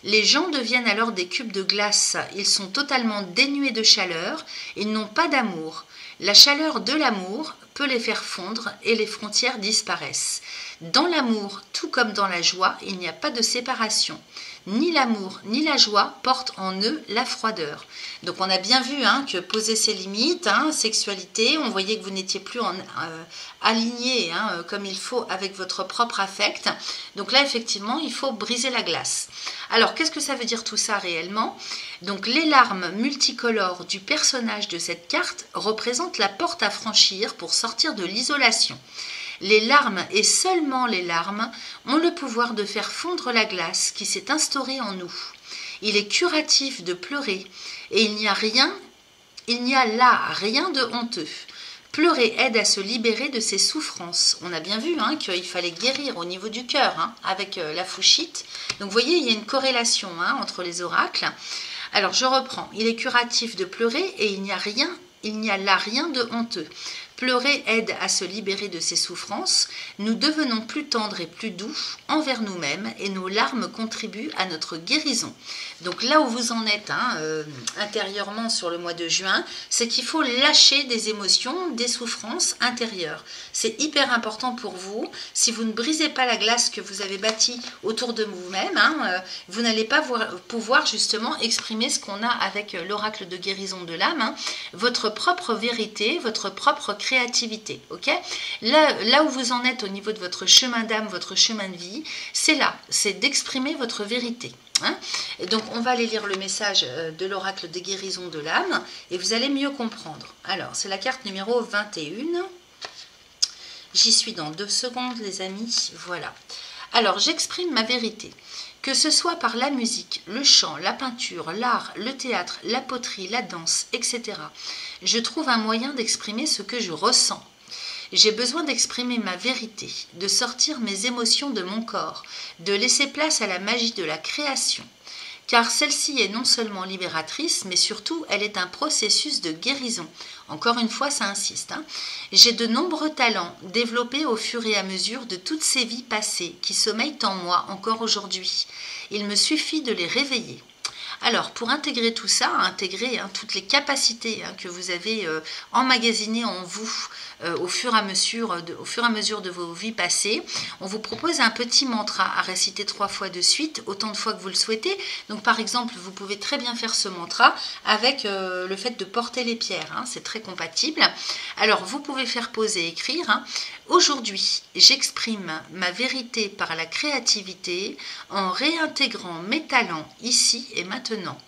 Les gens deviennent alors des cubes de glace. Ils sont totalement dénués de chaleur. Ils n'ont pas d'amour. La chaleur de l'amour peut les faire fondre et les frontières disparaissent. Dans l'amour, tout comme dans la joie, il n'y a pas de séparation. Ni l'amour ni la joie portent en eux la froideur. Donc on a bien vu que poser ses limites, sexualité, on voyait que vous n'étiez plus aligné comme il faut avec votre propre affect. Donc là effectivement il faut briser la glace. Alors qu'est-ce que ça veut dire tout ça réellement? Donc les larmes multicolores du personnage de cette carte représentent la porte à franchir pour sortir de l'isolation. Les larmes, et seulement les larmes, ont le pouvoir de faire fondre la glace qui s'est instaurée en nous. Il est curatif de pleurer, et il n'y a là rien de honteux. Pleurer aide à se libérer de ses souffrances. On a bien vu qu'il fallait guérir au niveau du cœur avec la fouchite. Donc vous voyez, il y a une corrélation entre les oracles. Alors je reprends. Il est curatif de pleurer, et il n'y a là rien de honteux. Pleurer aide à se libérer de ses souffrances. Nous devenons plus tendres et plus doux envers nous-mêmes et nos larmes contribuent à notre guérison. Donc là où vous en êtes intérieurement sur le mois de juin, c'est qu'il faut lâcher des émotions, des souffrances intérieures. C'est hyper important pour vous. Si vous ne brisez pas la glace que vous avez bâtie autour de vous-même, vous n'allez pas pouvoir justement exprimer ce qu'on a avec l'oracle de guérison de l'âme, votre propre vérité, votre propre créativité, ok? Là où vous en êtes au niveau de votre chemin d'âme, votre chemin de vie, c'est d'exprimer votre vérité. Et donc on va aller lire le message de l'oracle des guérisons de l'âme et vous allez mieux comprendre. Alors c'est la carte numéro 21. J'y suis dans 2 secondes les amis, voilà. Alors j'exprime ma vérité. Que ce soit par la musique, le chant, la peinture, l'art, le théâtre, la poterie, la danse, etc. Je trouve un moyen d'exprimer ce que je ressens. J'ai besoin d'exprimer ma vérité, de sortir mes émotions de mon corps, de laisser place à la magie de la création. Car celle-ci est non seulement libératrice, mais surtout elle est un processus de guérison. Encore une fois, ça insiste. J'ai de nombreux talents développés au fur et à mesure de toutes ces vies passées qui sommeillent en moi encore aujourd'hui. Il me suffit de les réveiller. Alors, pour intégrer tout ça, intégrer toutes les capacités que vous avez emmagasinées en vous au fur et à mesure de vos vies passées, on vous propose un petit mantra à réciter 3 fois de suite, autant de fois que vous le souhaitez. Donc, par exemple, vous pouvez très bien faire ce mantra avec le fait de porter les pierres. C'est très compatible. Alors, vous pouvez faire poser et écrire. Aujourd'hui, j'exprime ma vérité par la créativité en réintégrant mes talents ici et maintenant.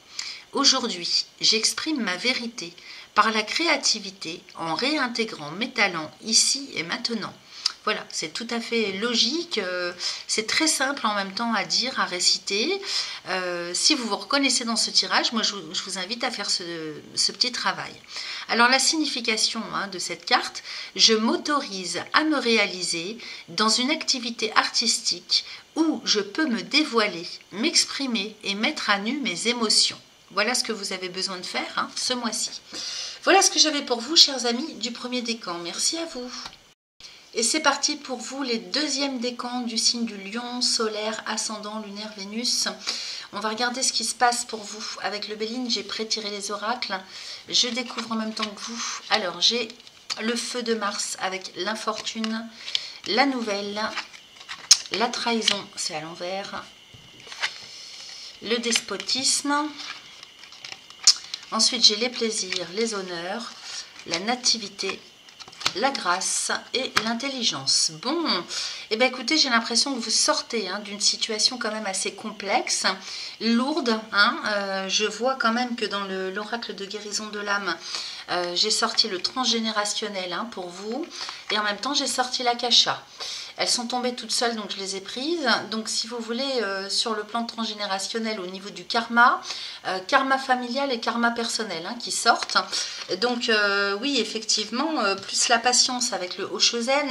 Aujourd'hui, j'exprime ma vérité par la créativité en réintégrant mes talents ici et maintenant. Voilà, c'est tout à fait logique, c'est très simple en même temps à dire, à réciter. Si vous vous reconnaissez dans ce tirage, moi je vous invite à faire ce petit travail. Alors la signification de cette carte, je m'autorise à me réaliser dans une activité artistique où je peux me dévoiler, m'exprimer et mettre à nu mes émotions. Voilà ce que vous avez besoin de faire ce mois-ci. Voilà ce que j'avais pour vous, chers amis du premier décan. Merci à vous. Et c'est parti pour vous, les deuxièmes décans du signe du Lion, solaire, ascendant, lunaire, Vénus. On va regarder ce qui se passe pour vous. Avec le Béline, j'ai pré-tiré les oracles. Je découvre en même temps que vous. Alors, j'ai le feu de Mars avec l'infortune, la nouvelle, la trahison, c'est à l'envers, le despotisme. Ensuite, j'ai les plaisirs, les honneurs, la nativité, la grâce et l'intelligence. Bon, eh bien écoutez, j'ai l'impression que vous sortez d'une situation quand même assez complexe, lourde. Je vois quand même que dans l'oracle de guérison de l'âme, j'ai sorti le transgénérationnel pour vous, et en même temps j'ai sorti l'akasha. Elles sont tombées toutes seules, donc je les ai prises. Donc si vous voulez, sur le plan transgénérationnel, au niveau du karma, karma familial et karma personnel qui sortent. Donc oui, effectivement, plus la patience avec le Oshozen.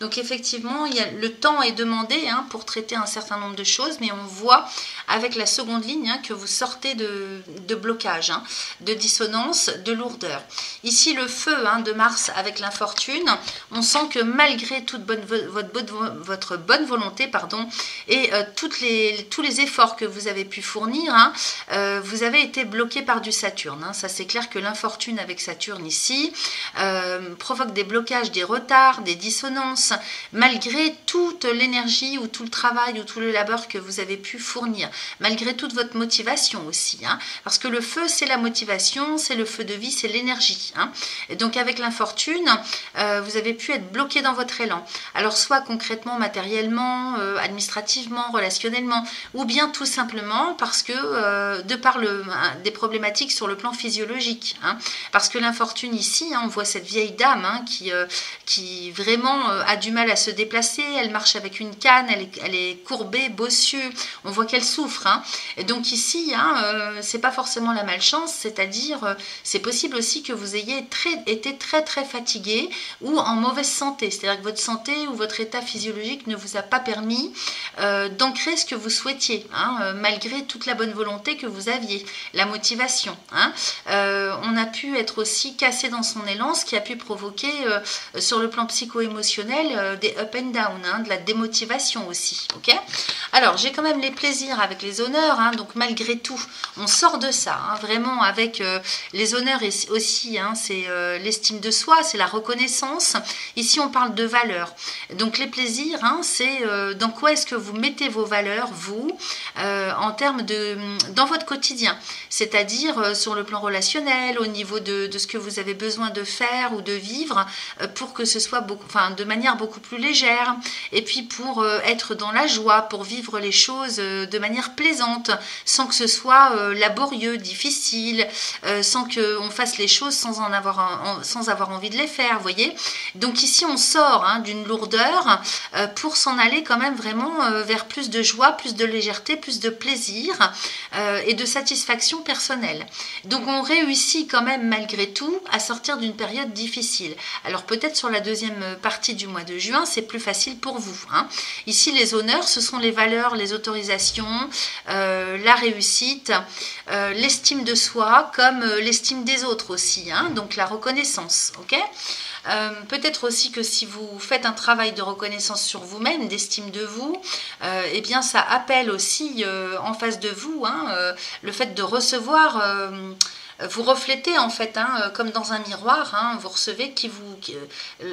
Donc effectivement, le temps est demandé pour traiter un certain nombre de choses, mais on voit avec la seconde ligne que vous sortez de blocage, de dissonance, de lourdeur. Ici, le feu de Mars avec l'infortune, on sent que malgré toute votre bonne volonté, et tous les efforts que vous avez pu fournir, vous avez été bloqué par du Saturne. Ça, c'est clair que l'infortune avec Saturne ici provoque des blocages, des retards, des dissonances, malgré toute l'énergie ou tout le travail ou tout le labeur que vous avez pu fournir, malgré toute votre motivation aussi, parce que le feu, c'est la motivation, c'est le feu de vie, c'est l'énergie. Et donc avec l'infortune, vous avez pu être bloqué dans votre élan. Alors soit concrètement, matériellement, administrativement, relationnellement, ou bien tout simplement parce que de par des problématiques sur le plan physiologique, parce que l'infortune ici, on voit cette vieille dame qui vraiment a du mal à se déplacer, elle marche avec une canne, elle est courbée, bossue, on voit qu'elle souffre, et donc ici, c'est pas forcément la malchance, c'est-à-dire c'est possible aussi que vous ayez été très très fatigué ou en mauvaise santé, c'est-à-dire que votre santé ou votre état physiologique ne vous a pas permis d'ancrer ce que vous souhaitiez, malgré toute la bonne volonté que vous aviez, la motivation. On a pu être aussi cassé dans son élan, ce qui a pu provoquer sur le plan psycho-émotionnel des up and down, de la démotivation aussi. Okay, alors, j'ai quand même les plaisirs avec les honneurs, donc malgré tout, on sort de ça, vraiment avec les honneurs aussi, c'est l'estime de soi, c'est la reconnaissance. Ici, on parle de valeurs. Donc, les plaisirs, c'est dans quoi est-ce que vous mettez vos valeurs, vous, en termes dans votre quotidien, c'est-à-dire sur le plan relationnel, au niveau de ce que vous avez besoin de faire ou de vivre pour que ce soit de manière beaucoup plus légère, et puis pour être dans la joie, pour vivre les choses de manière plaisante, sans que ce soit laborieux, difficile, sans qu'on fasse les choses sans avoir envie de les faire, vous voyez. Donc ici, on sort d'une lourdeur pour s'en aller quand même vraiment vers plus de joie, plus de légèreté, plus de plaisir et de satisfaction personnelle. Donc on réussit quand même malgré tout à sortir d'une période difficile. Alors peut-être sur la deuxième partie du mois de juin, c'est plus facile pour vous. Ici, les honneurs, ce sont les valeurs, les autorisations, la réussite, l'estime de soi comme l'estime des autres aussi, donc la reconnaissance, ok. Peut-être aussi que si vous faites un travail de reconnaissance sur vous-même, d'estime de vous, eh bien ça appelle aussi en face de vous le fait de recevoir vous reflétez en fait, comme dans un miroir, vous recevez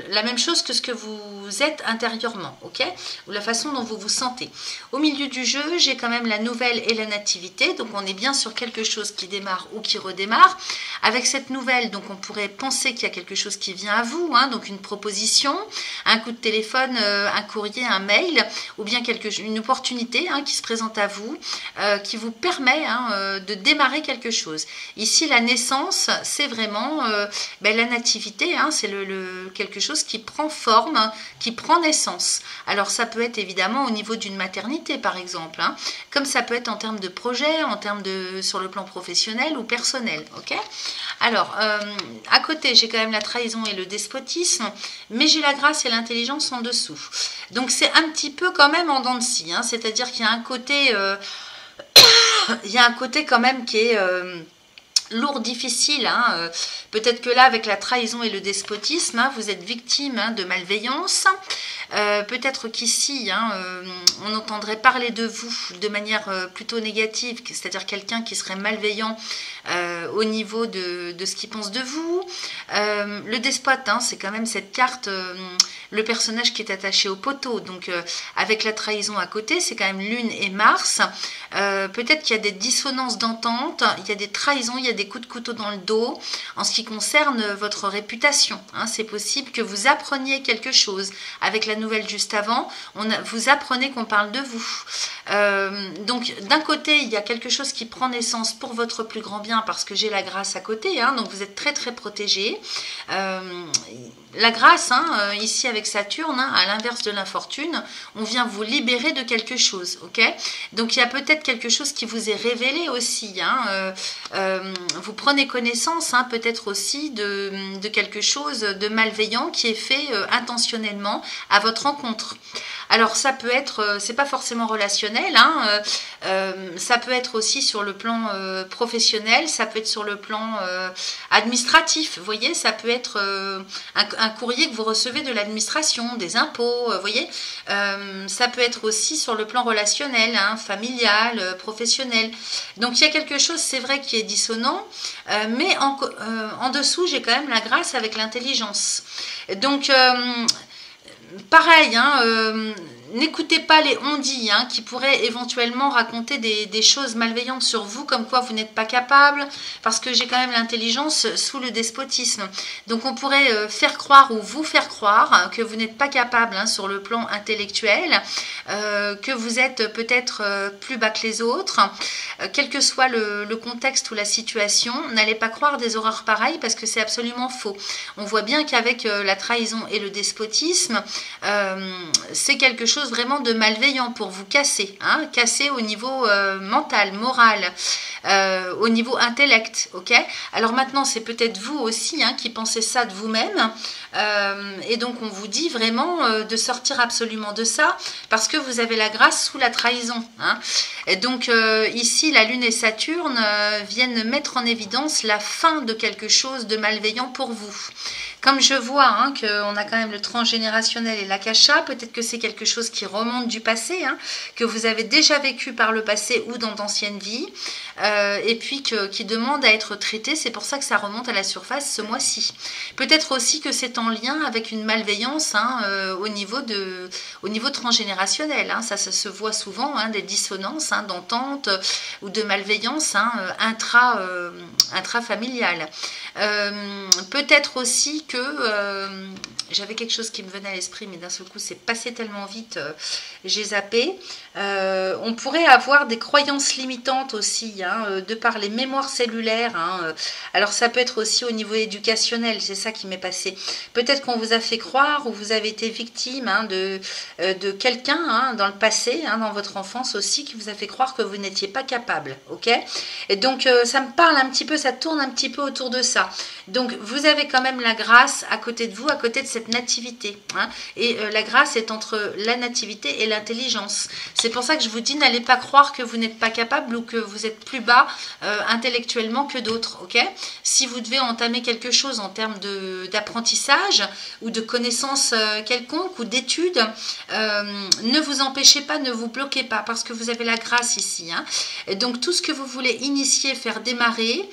la même chose que ce que vous êtes intérieurement, ok, ou la façon dont vous vous sentez. Au milieu du jeu, j'ai quand même la nouvelle et la nativité, donc on est bien sur quelque chose qui démarre ou qui redémarre. Avec cette nouvelle, donc on pourrait penser qu'il y a quelque chose qui vient à vous, donc une proposition, un coup de téléphone, un courrier, un mail, ou bien une opportunité qui se présente à vous, qui vous permet de démarrer quelque chose. Ici, la naissance, c'est vraiment la nativité, c'est quelque chose qui prend forme, qui prend naissance. Alors ça peut être évidemment au niveau d'une maternité par exemple, comme ça peut être en termes de projet, sur le plan professionnel ou personnel. Ok. Alors à côté, j'ai quand même la trahison et le despotisme, mais j'ai la grâce et l'intelligence en dessous. Donc c'est un petit peu quand même en dents de scie, c'est-à-dire qu'il y a un côté, quand même qui est lourd, difficile, hein. Peut-être que là, avec la trahison et le despotisme, hein, vous êtes victime, hein, de malveillance. Peut-être qu'ici, hein, on entendrait parler de vous de manière plutôt négative, c'est-à-dire quelqu'un qui serait malveillant au niveau de ce qu'il pense de vous. Le despote, hein, c'est quand même cette carte, le personnage qui est attaché au poteau, donc avec la trahison à côté, c'est quand même Lune et Mars. Peut-être qu'il y a des dissonances d'entente, il y a des trahisons, il y a des coups de couteau dans le dos en ce qui concerne votre réputation, hein. C'est possible que vous appreniez quelque chose avec la nouvelle juste avant, vous apprenez qu'on parle de vous. Donc d'un côté, il y a quelque chose qui prend naissance pour votre plus grand bien parce que j'ai la grâce à côté, hein, donc vous êtes très très protégé. La grâce, hein, ici avec Saturne, hein, à l'inverse de l'infortune, on vient vous libérer de quelque chose, ok? Donc il y a peut-être quelque chose qui vous est révélé aussi, hein, vous prenez connaissance, hein, peut-être aussi de quelque chose de malveillant qui est fait intentionnellement à votre rencontre. Alors ça peut être, c'est pas forcément relationnel, hein, ça peut être aussi sur le plan professionnel, ça peut être sur le plan administratif, vous voyez, ça peut être un courrier que vous recevez de l'administration, des impôts, vous voyez, ça peut être aussi sur le plan relationnel, hein, familial, professionnel. Donc il y a quelque chose, c'est vrai, qui est dissonant, mais en dessous, j'ai quand même la grâce avec l'intelligence. Donc pareil, hein, n'écoutez pas les on-dit, hein, qui pourraient éventuellement raconter des choses malveillantes sur vous, comme quoi vous n'êtes pas capable, parce que j'ai quand même l'intelligence sous le despotisme. Donc on pourrait faire croire ou vous faire croire que vous n'êtes pas capable, hein, sur le plan intellectuel, que vous êtes peut-être plus bas que les autres. Quel que soit le contexte ou la situation, n'allez pas croire des horreurs pareilles parce que c'est absolument faux. On voit bien qu'avec la trahison et le despotisme, c'est quelque chose vraiment de malveillant pour vous casser, hein, casser au niveau mental, moral, au niveau intellect, ok? Alors maintenant, c'est peut-être vous aussi, hein, qui pensez ça de vous-même, et donc on vous dit vraiment de sortir absolument de ça, parce que vous avez la grâce sous la trahison, hein. Et donc ici, la Lune et Saturne viennent mettre en évidence la fin de quelque chose de malveillant pour vous. Comme je vois, hein, qu'on a quand même le transgénérationnel et l'akasha, peut-être que c'est quelque chose qui remonte du passé, hein, que vous avez déjà vécu par le passé ou dans d'anciennes vies, et puis qui demande à être traité. C'est pour ça que ça remonte à la surface ce mois-ci. Peut-être aussi que c'est en lien avec une malveillance, hein, au niveau transgénérationnel, hein. Ça se voit souvent, hein, des dissonances, hein, d'entente ou de malveillance, hein, intrafamiliale. Peut-être aussi que j'avais quelque chose qui me venait à l'esprit, mais d'un seul coup c'est passé tellement vite, j'ai zappé. On pourrait avoir des croyances limitantes aussi, hein, de par les mémoires cellulaires, hein. Alors ça peut être aussi au niveau éducationnel, c'est ça qui m'est passé. Peut-être qu'on vous a fait croire ou vous avez été victime, hein, de quelqu'un, hein, dans le passé, hein, dans votre enfance aussi, qui vous a fait croire que vous n'étiez pas capable, ok? Et donc ça me parle un petit peu, ça tourne un petit peu autour de ça. Donc vous avez quand même la grâce à côté de vous, à côté de cette nativité, hein. Et la grâce est entre la nativité et l'intelligence. C'est pour ça que je vous dis, n'allez pas croire que vous n'êtes pas capable ou que vous êtes plus bas intellectuellement que d'autres, ok? Si vous devez entamer quelque chose en termes d'apprentissage ou de connaissances quelconques ou d'études, ne vous empêchez pas, ne vous bloquez pas, parce que vous avez la grâce ici, hein. Et donc tout ce que vous voulez initier, faire démarrer,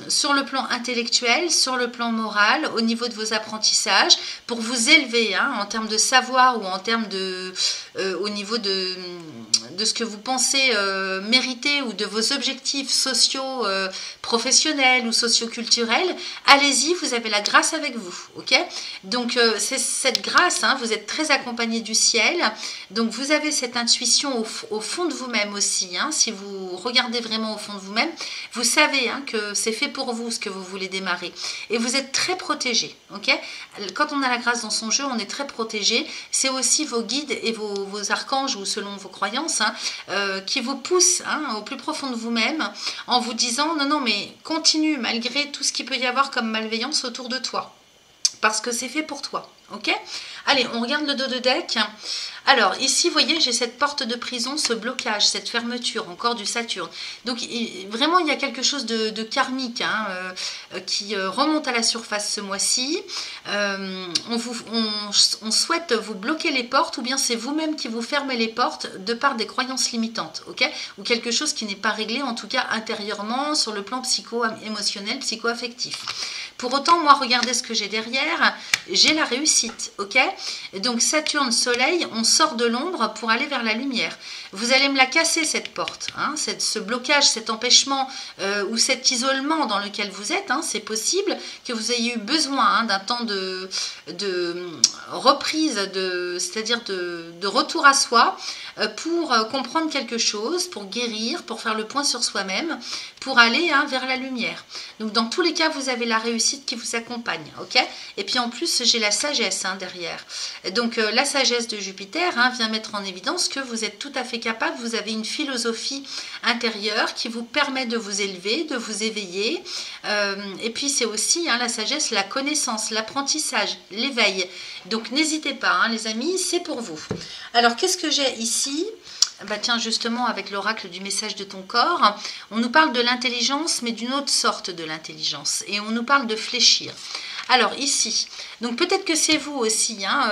sur le plan intellectuel, sur le plan moral, au niveau de vos apprentissages, pour vous élever, hein, en termes de savoir ou en termes au niveau de ce que vous pensez mériter ou de vos objectifs sociaux, professionnels ou socioculturels, allez-y, vous avez la grâce avec vous, ok? Donc c'est cette grâce, hein, vous êtes très accompagné du ciel, donc vous avez cette intuition au fond de vous-même aussi, hein. Si vous regardez vraiment au fond de vous-même, vous savez, hein, que c'est fait pour vous ce que vous voulez démarrer, et vous êtes très protégé, ok? Quand on a la grâce dans son jeu, on est très protégé. C'est aussi vos guides et vos archanges, ou selon vos croyances, hein, qui vous poussent, hein, au plus profond de vous-même, en vous disant non, non, mais continue malgré tout ce qu'il peut y avoir comme malveillance autour de toi. parce que c'est fait pour toi. Ok? Allez, on regarde le dos de deck. Alors, ici, vous voyez, j'ai cette porte de prison, ce blocage, cette fermeture, encore du Saturne. Donc, vraiment, il y a quelque chose de karmique hein, qui remonte à la surface ce mois-ci. On souhaite vous bloquer les portes, ou bien c'est vous-même qui vous fermez les portes de par des croyances limitantes, ok? Ou quelque chose qui n'est pas réglé, en tout cas intérieurement, sur le plan psycho-émotionnel, psycho-affectif. Pour autant, moi, regardez ce que j'ai derrière. J'ai la réussite, ok? Et donc, Saturne, Soleil, on sort de l'ombre pour aller vers la lumière. Vous allez me la casser, cette porte. Hein, ce blocage, cet empêchement ou cet isolement dans lequel vous êtes. Hein, c'est possible que vous ayez eu besoin hein, d'un temps de reprise, c'est-à-dire de retour à soi pour comprendre quelque chose, pour guérir, pour faire le point sur soi-même, pour aller hein, vers la lumière. Donc, dans tous les cas, vous avez la réussite qui vous accompagne, ok? Et puis, en plus, j'ai la sagesse hein, derrière. Donc, la sagesse de Jupiter hein, vient mettre en évidence que vous êtes tout à fait capable, vous avez une philosophie intérieure qui vous permet de vous élever, de vous éveiller. Et puis, c'est aussi hein, la sagesse, la connaissance, l'apprentissage, l'éveil. Donc, n'hésitez pas, hein, les amis, c'est pour vous. Alors, qu'est-ce que j'ai ici ? Bah tiens, justement, avec l'oracle du message de ton corps, on nous parle de l'intelligence, mais d'une autre sorte de l'intelligence. Et on nous parle de fléchir. Alors, ici, donc peut-être que c'est vous aussi, hein,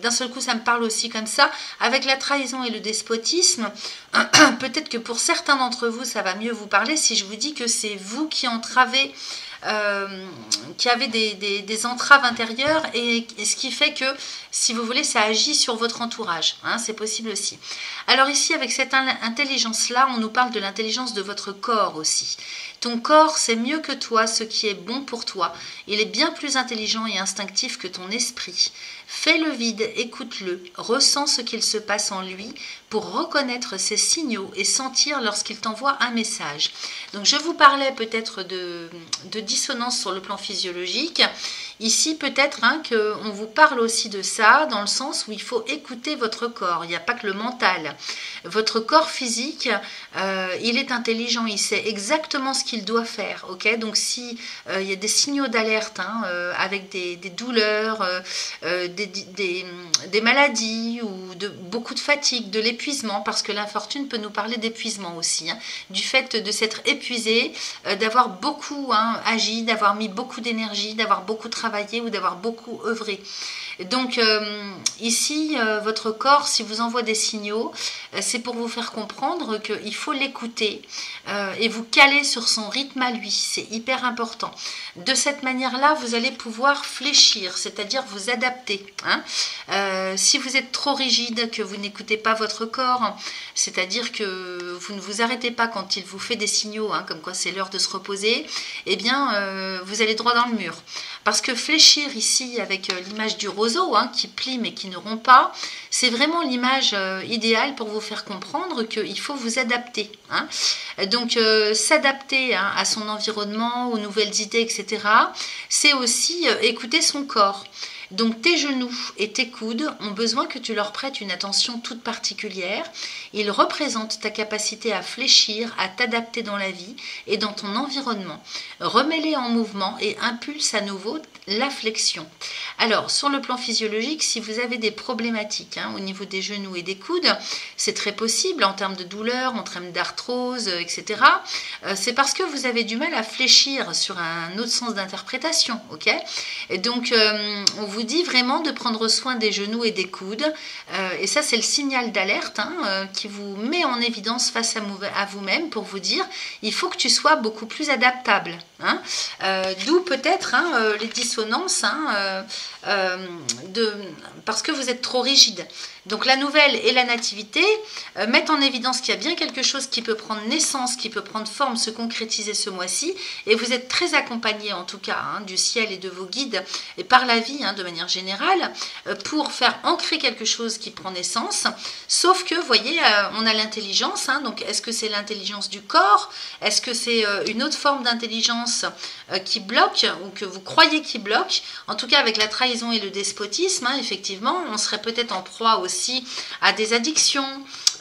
d'un seul coup, ça me parle aussi comme ça, avec la trahison et le despotisme, peut-être que pour certains d'entre vous, ça va mieux vous parler si je vous dis que c'est vous qui entravez, qui avez des entraves intérieures et ce qui fait que, si vous voulez, ça agit sur votre entourage. Hein, c'est possible aussi. Alors ici, avec cette intelligence-là, on nous parle de l'intelligence de votre corps aussi. Ton corps, c'est mieux que toi ce qui est bon pour toi. Il est bien plus intelligent et instinctif que ton esprit. Fais le vide, écoute-le, ressens ce qu'il se passe en lui pour reconnaître ses signaux et sentir lorsqu'il t'envoie un message. Donc je vous parlais peut-être de dissonance sur le plan physiologique. Ici peut-être hein, qu'on vous parle aussi de ça dans le sens où il faut écouter votre corps. Il n'y a pas que le mental. Votre corps physique, il est intelligent, il sait exactement ce qu'il doit faire. Okay, donc si il y a des signaux d'alerte hein, avec des douleurs, des maladies ou beaucoup de fatigue, de l'épuisement, parce que l'infortune peut nous parler d'épuisement aussi, hein, du fait de s'être épuisé, d'avoir beaucoup hein, agi, d'avoir mis beaucoup d'énergie, d'avoir beaucoup travaillé ou d'avoir beaucoup œuvré. Donc ici, votre corps, si vous envoie des signaux, c'est pour vous faire comprendre qu'il faut l'écouter et vous caler sur son rythme à lui. C'est hyper important. De cette manière-là, vous allez pouvoir fléchir, c'est-à-dire vous adapter. Hein. Si vous êtes trop rigide, que vous n'écoutez pas votre corps, c'est-à-dire que vous ne vous arrêtez pas quand il vous fait des signaux, hein, comme quoi c'est l'heure de se reposer, eh bien, vous allez droit dans le mur. Parce que fléchir ici, avec l'image du roseau, hein, qui plie mais qui ne rompt pas, c'est vraiment l'image idéale pour vous faire comprendre qu'il faut vous adapter. Hein. Donc, s'adapter hein, à son environnement, aux nouvelles idées, etc., c'est aussi écouter son corps. Donc tes genoux et tes coudes ont besoin que tu leur prêtes une attention toute particulière. Ils représentent ta capacité à fléchir, à t'adapter dans la vie et dans ton environnement. Remets-les en mouvement et impulse à nouveau la flexion. Alors, sur le plan physiologique, si vous avez des problématiques hein, au niveau des genoux et des coudes, c'est très possible en termes de douleur, en termes d'arthrose, etc. C'est parce que vous avez du mal à fléchir sur un autre sens d'interprétation. Okay, et donc, on vous dit vraiment de prendre soin des genoux et des coudes. Et ça, c'est le signal d'alerte hein, qui vous met en évidence face à vous-même pour vous dire il faut que tu sois beaucoup plus adaptable. Hein. D'où peut-être hein, les dissonances hein, parce que vous êtes trop rigide. Donc la nouvelle et la nativité mettent en évidence qu'il y a bien quelque chose qui peut prendre naissance, qui peut prendre forme, se concrétiser ce mois-ci. Et vous êtes très accompagné en tout cas hein, du ciel et de vos guides et par la vie hein, de manière générale pour faire ancrer quelque chose qui prend naissance. Sauf que, vous voyez, on a l'intelligence. Hein, donc est-ce que c'est l'intelligence du corps? Est-ce que c'est une autre forme d'intelligence confiance qui bloque ou que vous croyez qui bloque. En tout cas, avec la trahison et le despotisme, hein, effectivement, on serait peut-être en proie aussi à des addictions.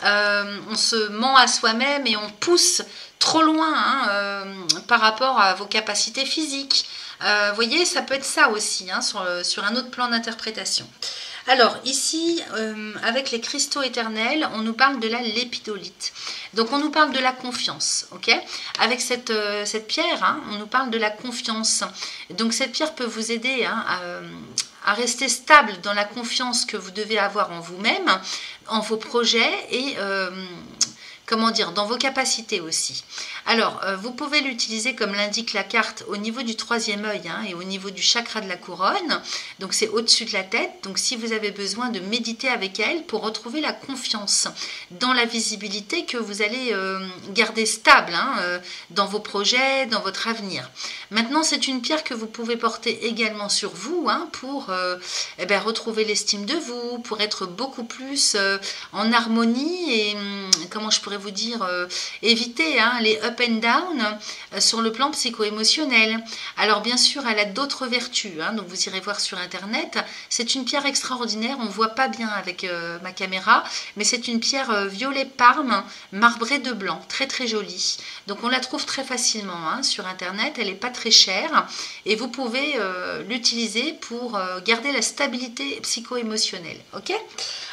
On se ment à soi-même et on pousse trop loin hein, par rapport à vos capacités physiques. Vous voyez, ça peut être ça aussi, hein, sur un autre plan d'interprétation. Alors ici, avec les cristaux éternels, on nous parle de la lépidolite. Donc on nous parle de la confiance, ok? Avec cette pierre, hein, on nous parle de la confiance. Donc cette pierre peut vous aider hein, à rester stable dans la confiance que vous devez avoir en vous-même, en vos projets et comment dire, dans vos capacités aussi. Alors, vous pouvez l'utiliser comme l'indique la carte au niveau du troisième œil hein, et au niveau du chakra de la couronne. Donc, c'est au-dessus de la tête. Donc, si vous avez besoin de méditer avec elle pour retrouver la confiance dans la visibilité que vous allez garder stable hein, dans vos projets, dans votre avenir. Maintenant, c'est une pierre que vous pouvez porter également sur vous hein, pour retrouver l'estime de vous, pour être beaucoup plus en harmonie et, comment je pourrais vous dire, éviter hein, les up and down sur le plan psycho-émotionnel. Alors bien sûr, elle a d'autres vertus, hein, donc vous irez voir sur internet. C'est une pierre extraordinaire, on ne voit pas bien avec ma caméra, mais c'est une pierre violet parme marbrée de blanc, très très jolie. Donc on la trouve très facilement hein, sur internet, elle n'est pas très chère et vous pouvez l'utiliser pour garder la stabilité psycho-émotionnelle. Ok ?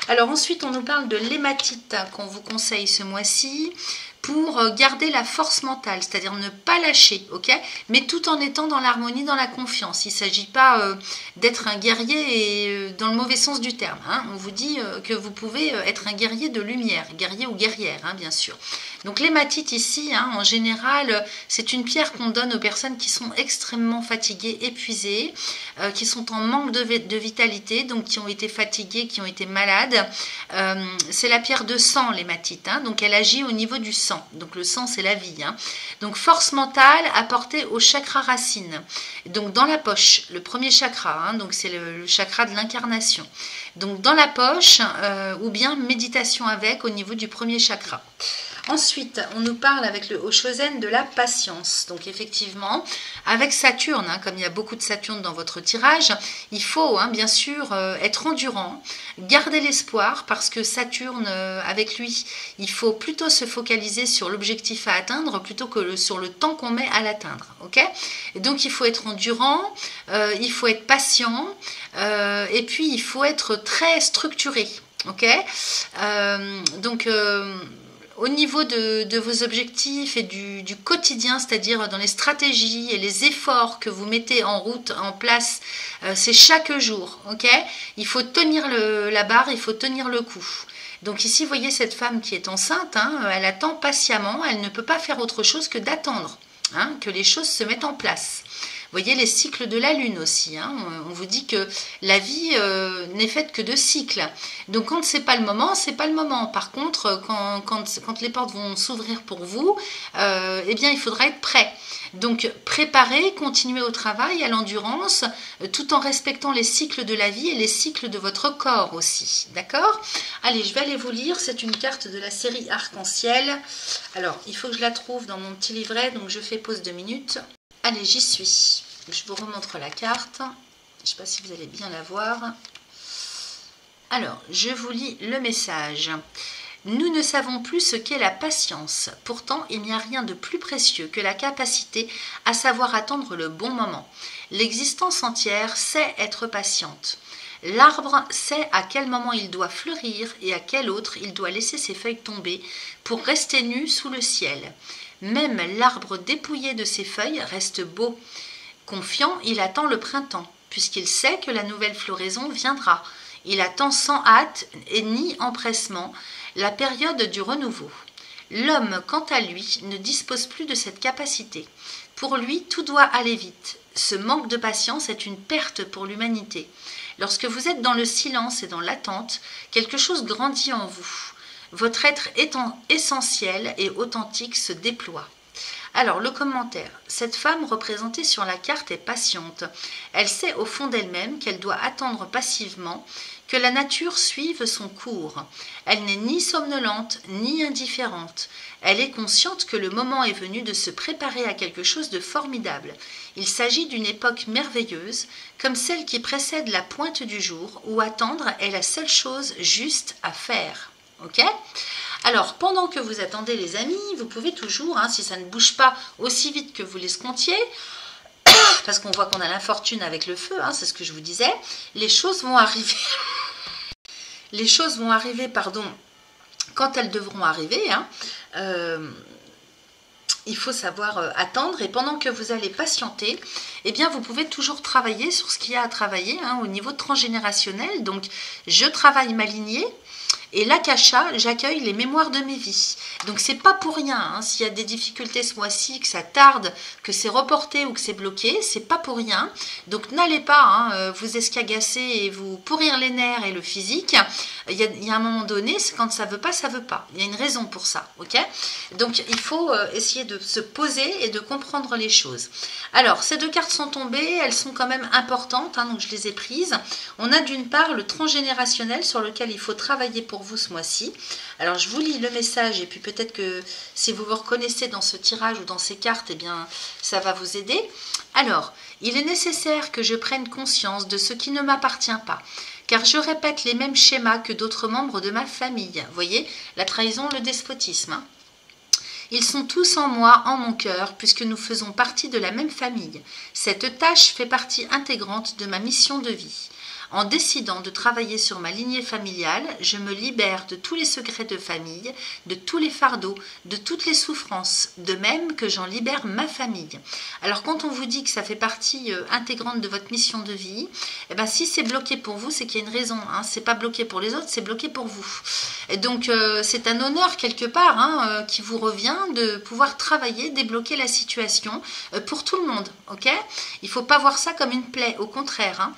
Alors ensuite, on nous parle de l'hématite qu'on vous conseille ce mois-ci pour garder la force mentale, c'est-à-dire ne pas lâcher, ok? Mais tout en étant dans l'harmonie, dans la confiance. Il ne s'agit pas d'être un guerrier et, dans le mauvais sens du terme. Hein. On vous dit que vous pouvez être un guerrier de lumière, guerrier ou guerrière, hein, bien sûr. Donc l'hématite ici, hein, en général, c'est une pierre qu'on donne aux personnes qui sont extrêmement fatiguées, épuisées, qui sont en manque de vitalité, donc qui ont été fatiguées, qui ont été malades. C'est la pierre de sang, l'hématite, hein, donc elle agit au niveau du sang. Donc le sang, c'est la vie. Hein. Donc force mentale apportée au chakra racine. Donc dans la poche, le premier chakra, hein, donc c'est le chakra de l'incarnation. Donc dans la poche, ou bien méditation avec au niveau du premier chakra. Ensuite, on nous parle avec le Oshozen de la patience. Donc effectivement, avec Saturne, hein, comme il y a beaucoup de Saturne dans votre tirage, il faut hein, bien sûr être endurant, garder l'espoir parce que Saturne, avec lui, il faut plutôt se focaliser sur l'objectif à atteindre plutôt que sur le temps qu'on met à l'atteindre. Okay ? Et donc il faut être endurant, il faut être patient et puis il faut être très structuré. Okay ? Au niveau de vos objectifs et du quotidien, c'est-à-dire dans les stratégies et les efforts que vous mettez en route, en place, c'est chaque jour, ok ? Il faut tenir la barre, il faut tenir le coup. Donc ici, vous voyez cette femme qui est enceinte, hein, elle attend patiemment, elle ne peut pas faire autre chose que d'attendre, hein, que les choses se mettent en place. Vous voyez les cycles de la lune aussi, hein. On vous dit que la vie n'est faite que de cycles. Donc quand c'est pas le moment, c'est pas le moment. Par contre, quand les portes vont s'ouvrir pour vous, eh bien il faudra être prêt. Donc préparez, continuez au travail, à l'endurance, tout en respectant les cycles de la vie et les cycles de votre corps aussi. D'accord ? Allez, je vais aller vous lire. C'est une carte de la série Arc-en-Ciel. Alors, il faut que je la trouve dans mon petit livret, donc je fais pause 2 minutes. Allez, j'y suis. Je vous remontre la carte. Je ne sais pas si vous allez bien la voir. Alors, je vous lis le message. Nous ne savons plus ce qu'est la patience. Pourtant, il n'y a rien de plus précieux que la capacité à savoir attendre le bon moment. L'existence entière sait être patiente. L'arbre sait à quel moment il doit fleurir et à quel autre il doit laisser ses feuilles tomber pour rester nu sous le ciel. Même l'arbre dépouillé de ses feuilles reste beau. Confiant, il attend le printemps, puisqu'il sait que la nouvelle floraison viendra. Il attend sans hâte et ni empressement la période du renouveau. L'homme, quant à lui, ne dispose plus de cette capacité. Pour lui, tout doit aller vite. Ce manque de patience est une perte pour l'humanité. Lorsque vous êtes dans le silence et dans l'attente, quelque chose grandit en vous. Votre être étant essentiel et authentique se déploie. Alors, le commentaire. Cette femme représentée sur la carte est patiente. Elle sait au fond d'elle-même qu'elle doit attendre passivement que la nature suive son cours. Elle n'est ni somnolente ni indifférente. Elle est consciente que le moment est venu de se préparer à quelque chose de formidable. Il s'agit d'une époque merveilleuse, comme celle qui précède la pointe du jour, où attendre est la seule chose juste à faire. Ok ? Alors, pendant que vous attendez les amis, vous pouvez toujours, si ça ne bouge pas aussi vite que vous l'escomptiez, parce qu'on voit qu'on a l'infortune avec le feu, c'est ce que je vous disais, les choses vont arriver. Les choses vont arriver, quand elles devront arriver. Il faut savoir attendre, et pendant que vous allez patienter, eh bien vous pouvez toujours travailler sur ce qu'il y a à travailler au niveau transgénérationnel. Donc, je travaille ma lignée. Et l'Akasha, j'accueille les mémoires de mes vies. Donc, c'est pas pour rien. S'il y a des difficultés ce mois-ci, que ça tarde, que c'est reporté ou que c'est bloqué, c'est pas pour rien. Donc, n'allez pas vous escagasser et vous pourrir les nerfs et le physique. Il y a un moment donné, quand ça veut pas, ça veut pas. Il y a une raison pour ça, ok? Donc, il faut essayer de se poser et de comprendre les choses. Alors, ces deux cartes sont tombées. Elles sont quand même importantes, donc je les ai prises. On a d'une part le transgénérationnel sur lequel il faut travailler pour vous ce mois-ci. Alors je vous lis le message et puis peut-être que si vous vous reconnaissez dans ce tirage ou dans ces cartes, eh bien ça va vous aider. Alors, il est nécessaire que je prenne conscience de ce qui ne m'appartient pas, car je répète les mêmes schémas que d'autres membres de ma famille. Vous voyez, la trahison, le despotisme. Ils sont tous en moi, en mon cœur, puisque nous faisons partie de la même famille. Cette tâche fait partie intégrante de ma mission de vie. En décidant de travailler sur ma lignée familiale, je me libère de tous les secrets de famille, de tous les fardeaux, de toutes les souffrances, de même que j'en libère ma famille. Alors quand on vous dit que ça fait partie intégrante de votre mission de vie, eh ben, si c'est bloqué pour vous, c'est qu'il y a une raison. C'est pas bloqué pour les autres, c'est bloqué pour vous. Et donc c'est un honneur quelque part qui vous revient de pouvoir travailler, débloquer la situation pour tout le monde. Ok ? Il faut pas voir ça comme une plaie, au contraire.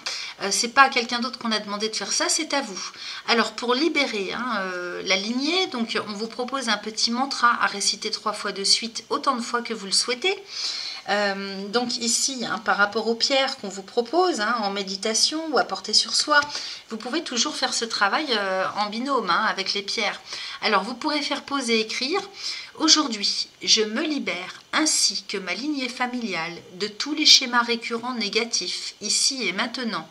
C'est pas à quelqu'un d'autre qu'on a demandé de faire ça, c'est à vous. Alors pour libérer la lignée, donc on vous propose un petit mantra à réciter 3 fois de suite, autant de fois que vous le souhaitez. Donc ici, par rapport aux pierres qu'on vous propose en méditation ou à porter sur soi, vous pouvez toujours faire ce travail en binôme avec les pierres. Alors vous pourrez faire poser et écrire: aujourd'hui, je me libère ainsi que ma lignée familiale de tous les schémas récurrents négatifs, ici et maintenant.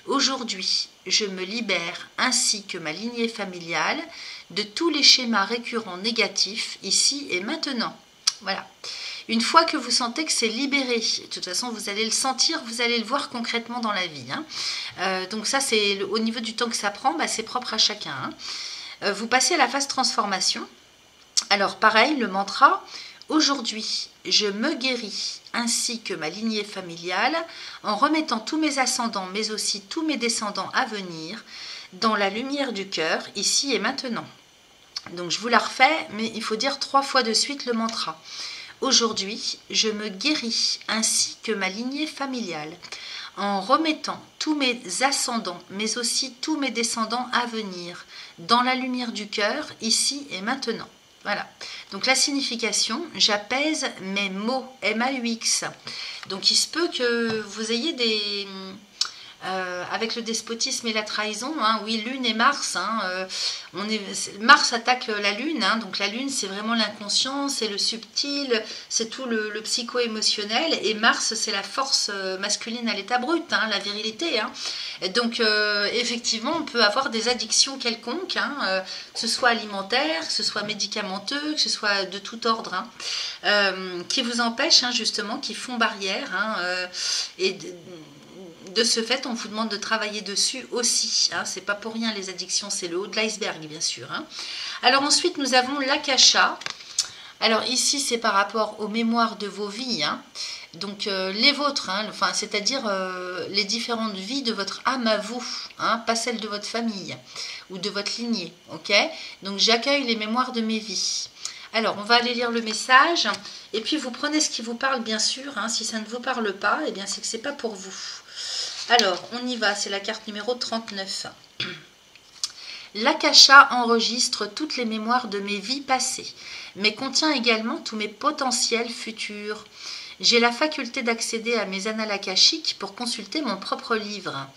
Aujourd'hui, je me libère ainsi que ma lignée familiale de tous les schémas récurrents négatifs, ici et maintenant. Voilà. Une fois que vous sentez que c'est libéré, de toute façon vous allez le sentir, vous allez le voir concrètement dans la vie. Donc ça, c'est au niveau du temps que ça prend, c'est propre à chacun. Vous passez à la phase transformation. Alors pareil, le mantra: aujourd'hui, je me guéris ainsi que ma lignée familiale en remettant tous mes ascendants, mais aussi tous mes descendants à venir, dans la lumière du cœur, ici et maintenant. Donc je vous la refais, mais il faut dire 3 fois de suite le mantra. Aujourd'hui, je me guéris ainsi que ma lignée familiale en remettant tous mes ascendants, mais aussi tous mes descendants à venir, dans la lumière du cœur, ici et maintenant. Voilà. Donc la signification: j'apaise mes mots, M-A-U-X. Donc il se peut que vous ayez des... avec le despotisme et la trahison, oui, Lune et Mars, Mars attaque la Lune, donc la Lune c'est vraiment l'inconscient, c'est le subtil, c'est tout le psycho-émotionnel, et Mars c'est la force masculine à l'état brut, la virilité. Donc effectivement on peut avoir des addictions quelconques, que ce soit alimentaire, que ce soit médicamenteux, que ce soit de tout ordre, qui vous empêchent justement, qui font barrière, et de ce fait, on vous demande de travailler dessus aussi. C'est pas pour rien les addictions, c'est le haut de l'iceberg, bien sûr. Alors ensuite, nous avons l'Akasha. Alors ici, c'est par rapport aux mémoires de vos vies. Donc les vôtres, c'est-à-dire les différentes vies de votre âme à vous, pas celles de votre famille ou de votre lignée. Ok ? Donc j'accueille les mémoires de mes vies. Alors, on va aller lire le message. Et puis, vous prenez ce qui vous parle, bien sûr. Si ça ne vous parle pas, eh bien, c'est que c'est pas pour vous. Alors, on y va, c'est la carte numéro 39. L'Akasha enregistre toutes les mémoires de mes vies passées, mais contient également tous mes potentiels futurs. J'ai la faculté d'accéder à mes annales akashiques pour consulter mon propre livre.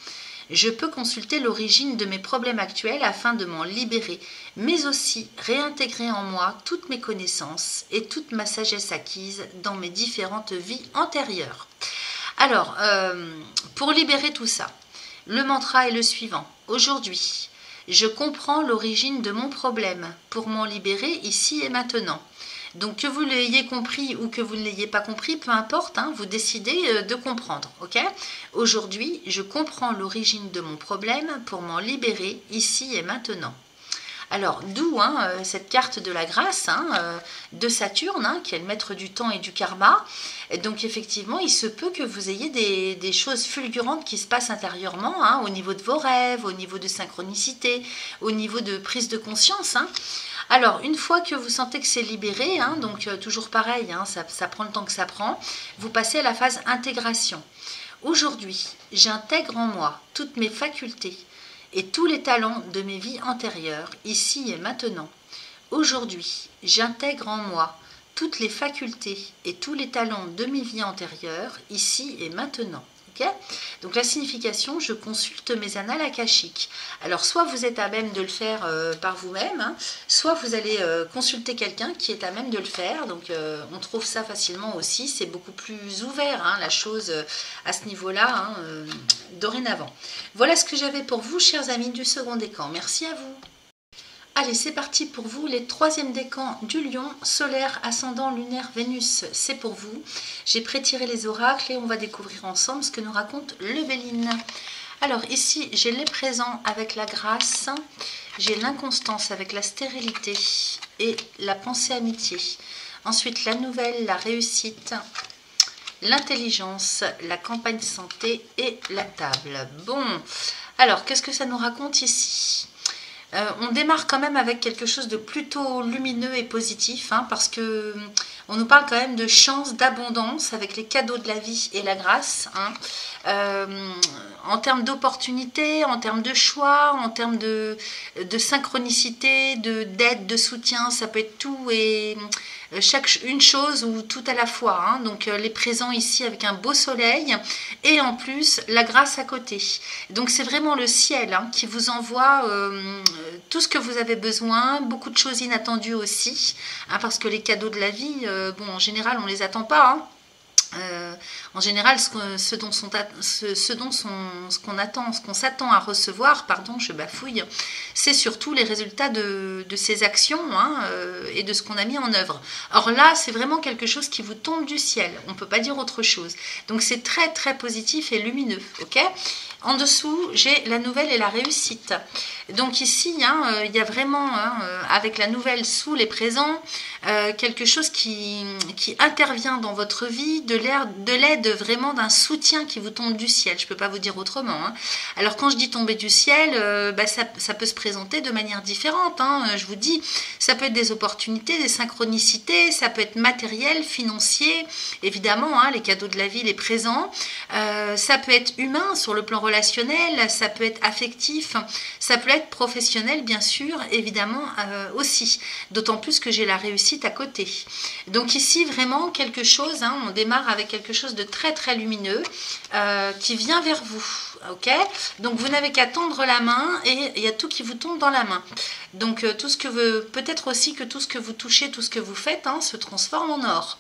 Je peux consulter l'origine de mes problèmes actuels afin de m'en libérer, mais aussi réintégrer en moi toutes mes connaissances et toute ma sagesse acquise dans mes différentes vies antérieures. Alors, pour libérer tout ça, le mantra est le suivant. Aujourd'hui, je comprends l'origine de mon problème pour m'en libérer ici et maintenant. Donc que vous l'ayez compris ou que vous ne l'ayez pas compris, peu importe, hein, vous décidez de comprendre. Ok ? Aujourd'hui, je comprends l'origine de mon problème pour m'en libérer ici et maintenant. Alors, d'où cette carte de la grâce de Saturne, qui est le maître du temps et du karma. Et donc, effectivement, il se peut que vous ayez des choses fulgurantes qui se passent intérieurement, au niveau de vos rêves, au niveau de synchronicité, au niveau de prise de conscience. Alors, une fois que vous sentez que c'est libéré, donc toujours pareil, ça prend le temps que ça prend, vous passez à la phase intégration. Aujourd'hui, j'intègre en moi toutes mes facultés et tous les talents de mes vies antérieures, ici et maintenant. Aujourd'hui, j'intègre en moi toutes les facultés et tous les talents de mes vies antérieures, ici et maintenant. Okay ? Donc la signification, je consulte mes annales akashiques. Alors soit vous êtes à même de le faire par vous-même, soit vous allez consulter quelqu'un qui est à même de le faire. Donc on trouve ça facilement aussi, c'est beaucoup plus ouvert la chose à ce niveau-là, dorénavant. Voilà ce que j'avais pour vous, chers amis du second décan. Merci à vous. Allez, c'est parti pour vous, les troisièmes décans du Lion, solaire, ascendant, lunaire, Vénus, c'est pour vous. J'ai prétiré les oracles et on va découvrir ensemble ce que nous raconte le Béline. Alors ici, j'ai les présents avec la grâce, j'ai l'inconstance avec la stérilité et la pensée amitié. Ensuite, la nouvelle, la réussite, l'intelligence, la campagne santé et la table. Bon, alors qu'est-ce que ça nous raconte ici ? On démarre quand même avec quelque chose de plutôt lumineux et positif, parce que on nous parle quand même de chance, d'abondance avec les cadeaux de la vie et la grâce. En termes d'opportunités, en termes de choix, en termes de synchronicité, d'aide, de soutien, ça peut être tout et une chose ou tout à la fois. Donc les présents ici avec un beau soleil et en plus la grâce à côté. Donc c'est vraiment le ciel qui vous envoie tout ce que vous avez besoin, beaucoup de choses inattendues aussi, parce que les cadeaux de la vie, en général on ne les attend pas. En général, ce qu'on s'attend à recevoir, pardon, je bafouille, c'est surtout les résultats de ces actions et de ce qu'on a mis en œuvre. Or là, c'est vraiment quelque chose qui vous tombe du ciel. On ne peut pas dire autre chose. Donc c'est très très positif et lumineux. Ok ? En dessous, j'ai la nouvelle et la réussite. Donc ici, il y a vraiment, avec la nouvelle sous les présents, quelque chose qui intervient dans votre vie, de l'aide vraiment d'un soutien qui vous tombe du ciel. Je ne peux pas vous dire autrement. Alors quand je dis tomber du ciel, ça peut se présenter de manière différente. Je vous dis, ça peut être des opportunités, des synchronicités, ça peut être matériel, financier, évidemment, les cadeaux de la vie, les présents. Ça peut être humain sur le plan relationnel, ça peut être affectif, ça peut être professionnel bien sûr, évidemment aussi. D'autant plus que j'ai la réussite à côté. Donc ici vraiment quelque chose, on démarre avec quelque chose de très très lumineux qui vient vers vous. Ok, donc vous n'avez qu'à tendre la main et il y a tout qui vous tombe dans la main. Donc tout ce que peut-être aussi que tout ce que vous touchez, tout ce que vous faites se transforme en or.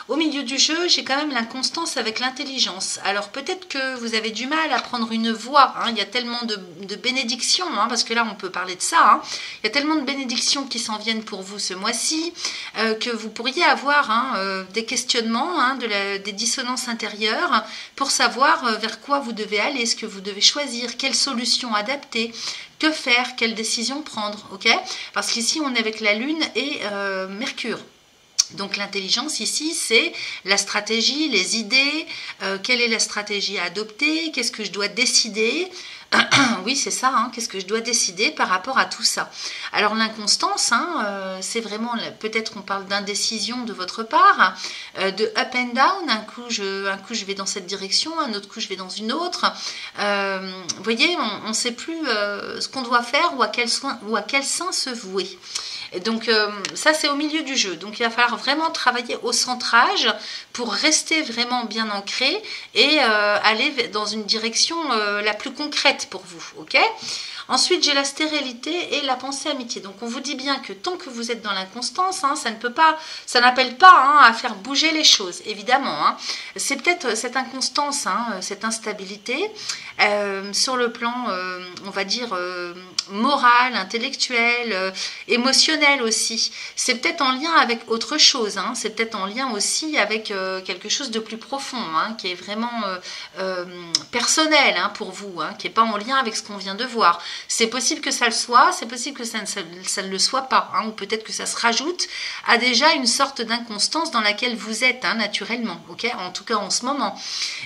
Au milieu du jeu, j'ai quand même l'inconstance avec l'intelligence. Alors peut-être que vous avez du mal à prendre une voie. Il y a tellement de bénédictions, parce que là on peut parler de ça. Il y a tellement de bénédictions qui s'en viennent pour vous ce mois-ci que vous pourriez avoir des questionnements, des dissonances intérieures pour savoir vers quoi vous devez aller, ce que vous devez choisir, quelle solution adapter. Que faire, quelle décision prendre, ok ? Parce qu'ici on est avec la Lune et Mercure. Donc l'intelligence ici, c'est la stratégie, les idées, quelle est la stratégie à adopter, qu'est-ce que je dois décider, Oui, c'est ça, hein. Qu'est-ce que je dois décider par rapport à tout ça? Alors l'inconstance, hein, c'est vraiment, peut-être on parle d'indécision de votre part, de up and down, un coup je vais dans cette direction, un autre coup je vais dans une autre. Vous voyez, on ne sait plus ce qu'on doit faire ou à quel sein se vouer. Et donc ça c'est au milieu du jeu, donc il va falloir vraiment travailler au centrage pour rester vraiment bien ancré et aller dans une direction la plus concrète pour vous, ok? Ensuite, j'ai la stérilité et la pensée amitié. Donc, on vous dit bien que tant que vous êtes dans l'inconstance, hein, ça n'appelle pas hein, à faire bouger les choses, évidemment. Hein. C'est peut-être cette inconstance, hein, cette instabilité, sur le plan, on va dire, moral, intellectuel, émotionnel aussi. C'est peut-être en lien avec autre chose. Hein. C'est peut-être en lien aussi avec quelque chose de plus profond, hein, qui est vraiment personnel hein, pour vous, hein, qui n'est pas en lien avec ce qu'on vient de voir. C'est possible que ça le soit, c'est possible que ça ne le soit pas, hein, ou peut-être que ça se rajoute à déjà une sorte d'inconstance dans laquelle vous êtes hein, naturellement, ok, en tout cas en ce moment.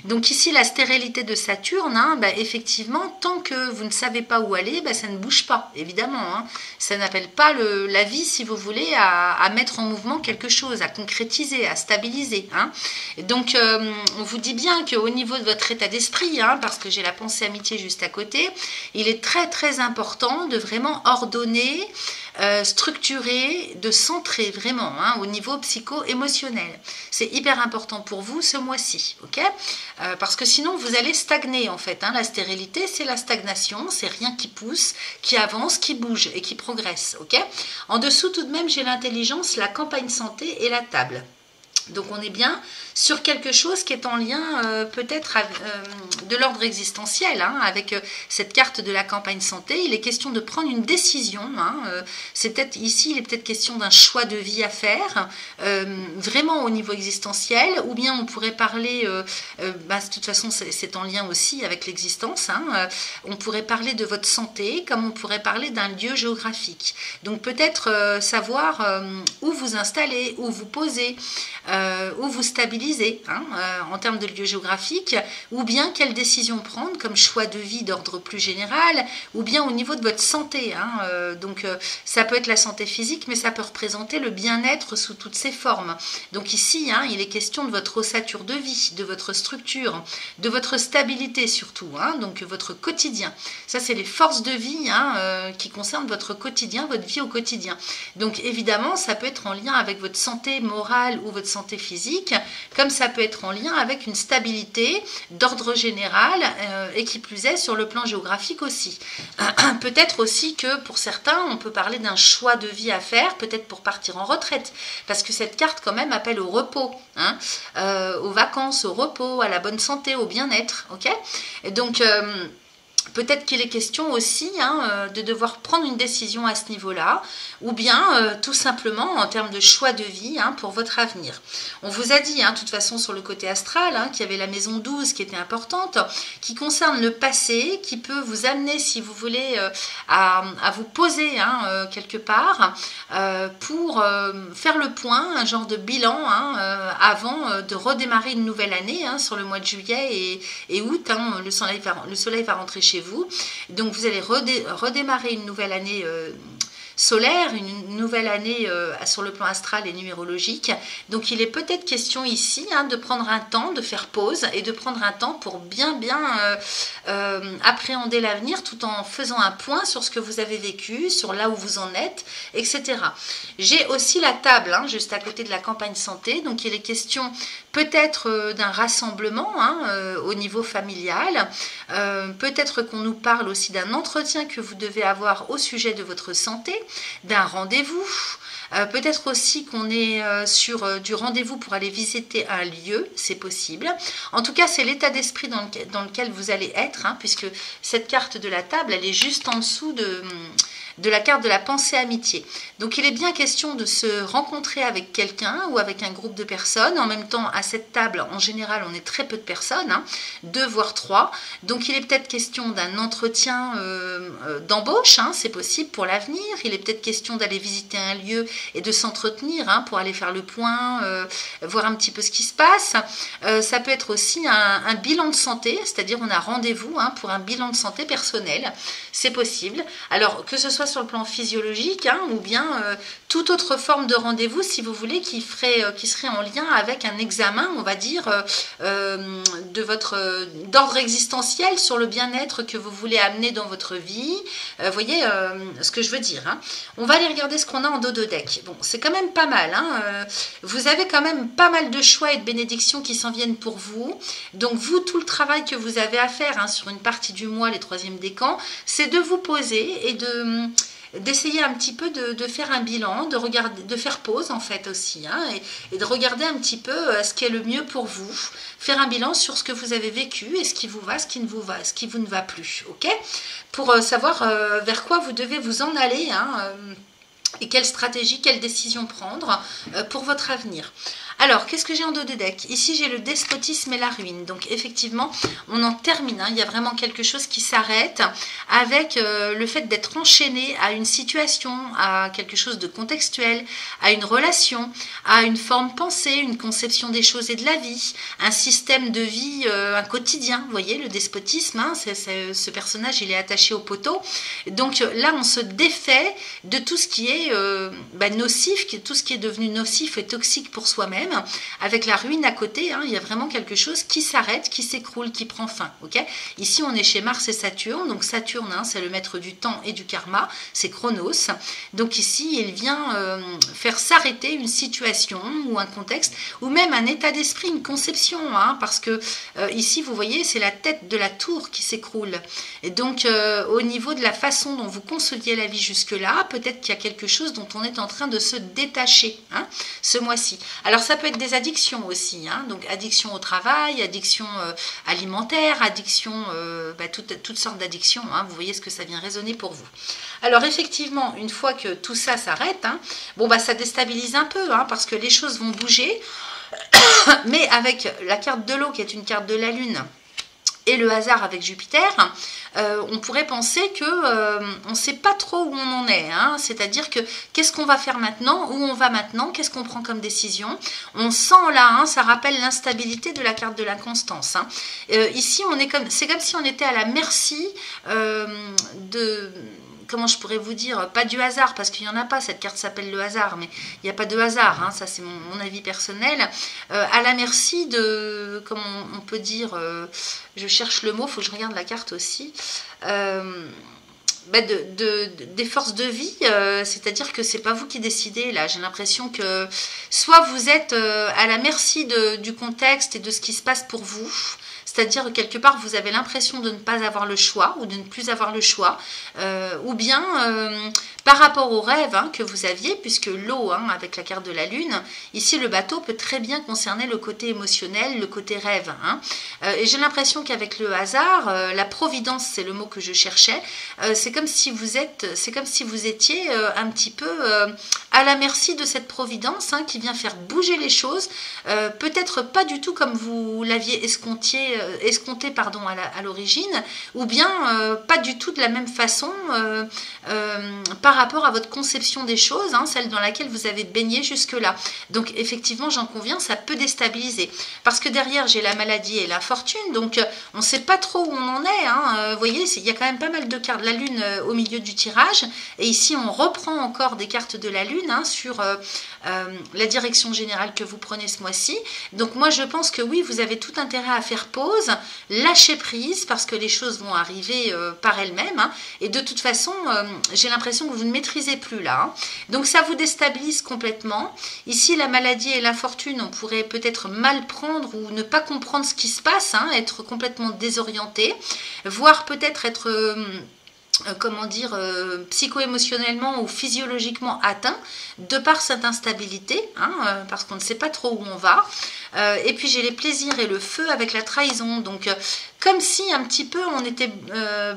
Donc ici, la stérilité de Saturne, hein, bah, effectivement, tant que vous ne savez pas où aller, bah, ça ne bouge pas, évidemment. Hein. Ça n'appelle pas la vie, si vous voulez, à mettre en mouvement quelque chose, à concrétiser, à stabiliser. Hein. Et donc, on vous dit bien qu'au niveau de votre état d'esprit, hein, parce que j'ai la pensée amitié juste à côté, il est très important de vraiment ordonner, structurer, de centrer vraiment hein, au niveau psycho-émotionnel. C'est hyper important pour vous ce mois-ci, ok? Parce que sinon vous allez stagner en fait. Hein. La stérilité, c'est la stagnation, c'est rien qui pousse, qui avance, qui bouge et qui progresse, ok? En dessous tout de même, j'ai l'intelligence, la campagne santé et la table. Donc on est bien sur quelque chose qui est en lien peut-être de l'ordre existentiel, hein, avec cette carte de la campagne santé. Il est question de prendre une décision. Hein, c'est peut-être ici, il est peut-être question d'un choix de vie à faire, vraiment au niveau existentiel, ou bien on pourrait parler, de toute façon c'est en lien aussi avec l'existence, hein, on pourrait parler de votre santé, comme on pourrait parler d'un lieu géographique. Donc peut-être savoir où vous installer, où vous poser, où vous stabiliser hein, en termes de lieu géographique, ou bien quelle décision prendre comme choix de vie d'ordre plus général, ou bien au niveau de votre santé. Hein, donc ça peut être la santé physique, mais ça peut représenter le bien-être sous toutes ses formes. Donc ici, hein, il est question de votre ossature de vie, de votre structure, de votre stabilité surtout, hein, donc votre quotidien. Ça, c'est les forces de vie hein, qui concernent votre quotidien, votre vie au quotidien. Donc évidemment, ça peut être en lien avec votre santé morale ou votre santé physique, comme ça peut être en lien avec une stabilité d'ordre général et qui plus est sur le plan géographique aussi. Peut-être aussi que pour certains, on peut parler d'un choix de vie à faire, peut-être pour partir en retraite, parce que cette carte quand même appelle au repos, hein, aux vacances, au repos, à la bonne santé, au bien-être, ok? Et donc peut-être qu'il est question aussi hein, de devoir prendre une décision à ce niveau-là, ou bien tout simplement en termes de choix de vie hein, pour votre avenir. On vous a dit, hein, de toute façon, sur le côté astral, hein, qu'il y avait la maison 12 qui était importante, qui concerne le passé, qui peut vous amener, si vous voulez, à vous poser hein, quelque part pour faire le point, un genre de bilan hein, avant de redémarrer une nouvelle année hein, sur le mois de juillet et août. Hein, le soleil va rentrer chez vous, donc vous allez redémarrer une nouvelle année solaire, une nouvelle année sur le plan astral et numérologique. Donc il est peut-être question ici hein, de prendre un temps, de faire pause et de prendre un temps pour bien appréhender l'avenir tout en faisant un point sur ce que vous avez vécu, sur là où vous en êtes, etc. J'ai aussi la table hein, juste à côté de la campagne santé, donc il est question peut-être d'un rassemblement hein, au niveau familial, peut-être qu'on nous parle aussi d'un entretien que vous devez avoir au sujet de votre santé, d'un rendez-vous, peut-être aussi qu'on est sur du rendez-vous pour aller visiter un lieu, c'est possible. En tout cas, c'est l'état d'esprit dans lequel vous allez être, hein, puisque cette carte de la table, elle est juste en dessous de la carte de la pensée amitié. Donc il est bien question de se rencontrer avec quelqu'un ou avec un groupe de personnes. En même temps, à cette table, en général, on est très peu de personnes, hein, 2 voire 3. Donc il est peut-être question d'un entretien d'embauche, hein, c'est possible pour l'avenir. Il est peut-être question d'aller visiter un lieu et de s'entretenir, hein, pour aller faire le point, voir un petit peu ce qui se passe. Ça peut être aussi un bilan de santé, c'est-à-dire on a rendez-vous, hein, pour un bilan de santé personnel, c'est possible. Alors que ce soit sur le plan physiologique, hein, ou bien toute autre forme de rendez-vous, si vous voulez, qui serait en lien avec un examen, on va dire, d'ordre existentiel sur le bien-être que vous voulez amener dans votre vie. Vous voyez ce que je veux dire, hein. On va aller regarder ce qu'on a en dos de deck. Bon, c'est quand même pas mal, hein. Vous avez quand même pas mal de choix et de bénédictions qui s'en viennent pour vous. Donc vous, tout le travail que vous avez à faire, hein, sur une partie du mois, les 3e décans, c'est de vous poser et d'essayer un petit peu de faire un bilan, de regarder, de faire pause en fait aussi, hein, et de regarder un petit peu ce qui est le mieux pour vous, faire un bilan sur ce que vous avez vécu et ce qui vous va, ce qui ne vous va, ce qui vous ne va plus, ok, pour savoir vers quoi vous devez vous en aller, hein, et quelle stratégie, quelle décision prendre pour votre avenir. Alors, qu'est-ce que j'ai en dos de deck? Ici, j'ai le despotisme et la ruine. Donc, effectivement, on en termine, hein. Il y a vraiment quelque chose qui s'arrête avec le fait d'être enchaîné à une situation, à quelque chose de contextuel, à une relation, à une forme pensée, une conception des choses et de la vie, un système de vie, un quotidien. Vous voyez, le despotisme, hein, ce personnage, il est attaché au poteau. Donc là, on se défait de tout ce qui est nocif, tout ce qui est devenu nocif et toxique pour soi-même. Avec la ruine à côté, hein, il y a vraiment quelque chose qui s'arrête, qui s'écroule, qui prend fin. Okay, ici, on est chez Mars et Saturne. Donc Saturne, hein, c'est le maître du temps et du karma, c'est Chronos. Donc ici, il vient faire s'arrêter une situation ou un contexte, ou même un état d'esprit, une conception, hein, parce que ici, vous voyez, c'est la tête de la tour qui s'écroule. Et donc, au niveau de la façon dont vous conceviez la vie jusque-là, peut-être qu'il y a quelque chose dont on est en train de se détacher, hein, ce mois-ci. Alors, ça peut être des addictions aussi, hein, donc addiction au travail, addiction alimentaire, addiction, toutes sortes d'addictions, hein, vous voyez ce que ça vient résonner pour vous. Alors effectivement, une fois que tout ça s'arrête, hein, bon, ça déstabilise un peu, hein, parce que les choses vont bouger, mais avec la carte de l'eau qui est une carte de la Lune, et le hasard avec Jupiter, on pourrait penser que on ne sait pas trop où on en est, hein, c'est-à-dire que qu'est-ce qu'on va faire maintenant, où on va maintenant, qu'est-ce qu'on prend comme décision. On sent là, hein, ça rappelle l'instabilité de la carte de l'inconstance, hein. Ici, c'est comme si on était à la merci comment je pourrais vous dire, pas du hasard, parce qu'il n'y en a pas, cette carte s'appelle le hasard, mais il n'y a pas de hasard, hein, ça c'est mon avis personnel, à la merci de, comment on peut dire, je cherche le mot, il faut que je regarde la carte aussi, des forces de vie, c'est-à-dire que c'est pas vous qui décidez là. J'ai l'impression que soit vous êtes à la merci du contexte et de ce qui se passe pour vous, c'est-à-dire que quelque part vous avez l'impression de ne pas avoir le choix ou de ne plus avoir le choix, ou bien par rapport au rêve, hein, que vous aviez, puisque l'eau, hein, avec la carte de la Lune, ici le bateau peut très bien concerner le côté émotionnel, le côté rêve, hein. Et j'ai l'impression qu'avec le hasard, la providence, c'est le mot que je cherchais, c'est comme si vous étiez un petit peu à la merci de cette providence, hein, qui vient faire bouger les choses, peut-être pas du tout comme vous l'aviez escompté à l'origine, ou bien pas du tout de la même façon par rapport à votre conception des choses, hein, celle dans laquelle vous avez baigné jusque-là. Donc effectivement, j'en conviens, ça peut déstabiliser. Parce que derrière, j'ai la maladie et la fortune, donc on ne sait pas trop où on en est, hein. Vous voyez, il y a quand même pas mal de cartes de la Lune au milieu du tirage, et ici on reprend encore des cartes de la Lune, hein, sur la direction générale que vous prenez ce mois-ci. Donc moi je pense que oui, vous avez tout intérêt à faire pause, lâcher prise, parce que les choses vont arriver par elles-mêmes, hein, et de toute façon, j'ai l'impression que vous ne maîtrisez plus là, hein. Donc ça vous déstabilise complètement. Ici, la maladie et l'infortune, on pourrait peut-être mal prendre ou ne pas comprendre ce qui se passe, hein, être complètement désorienté, voire peut-être être psycho-émotionnellement ou physiologiquement atteint de par cette instabilité, hein, parce qu'on ne sait pas trop où on va. Et puis j'ai les plaisirs et le feu avec la trahison. Donc comme si un petit peu on était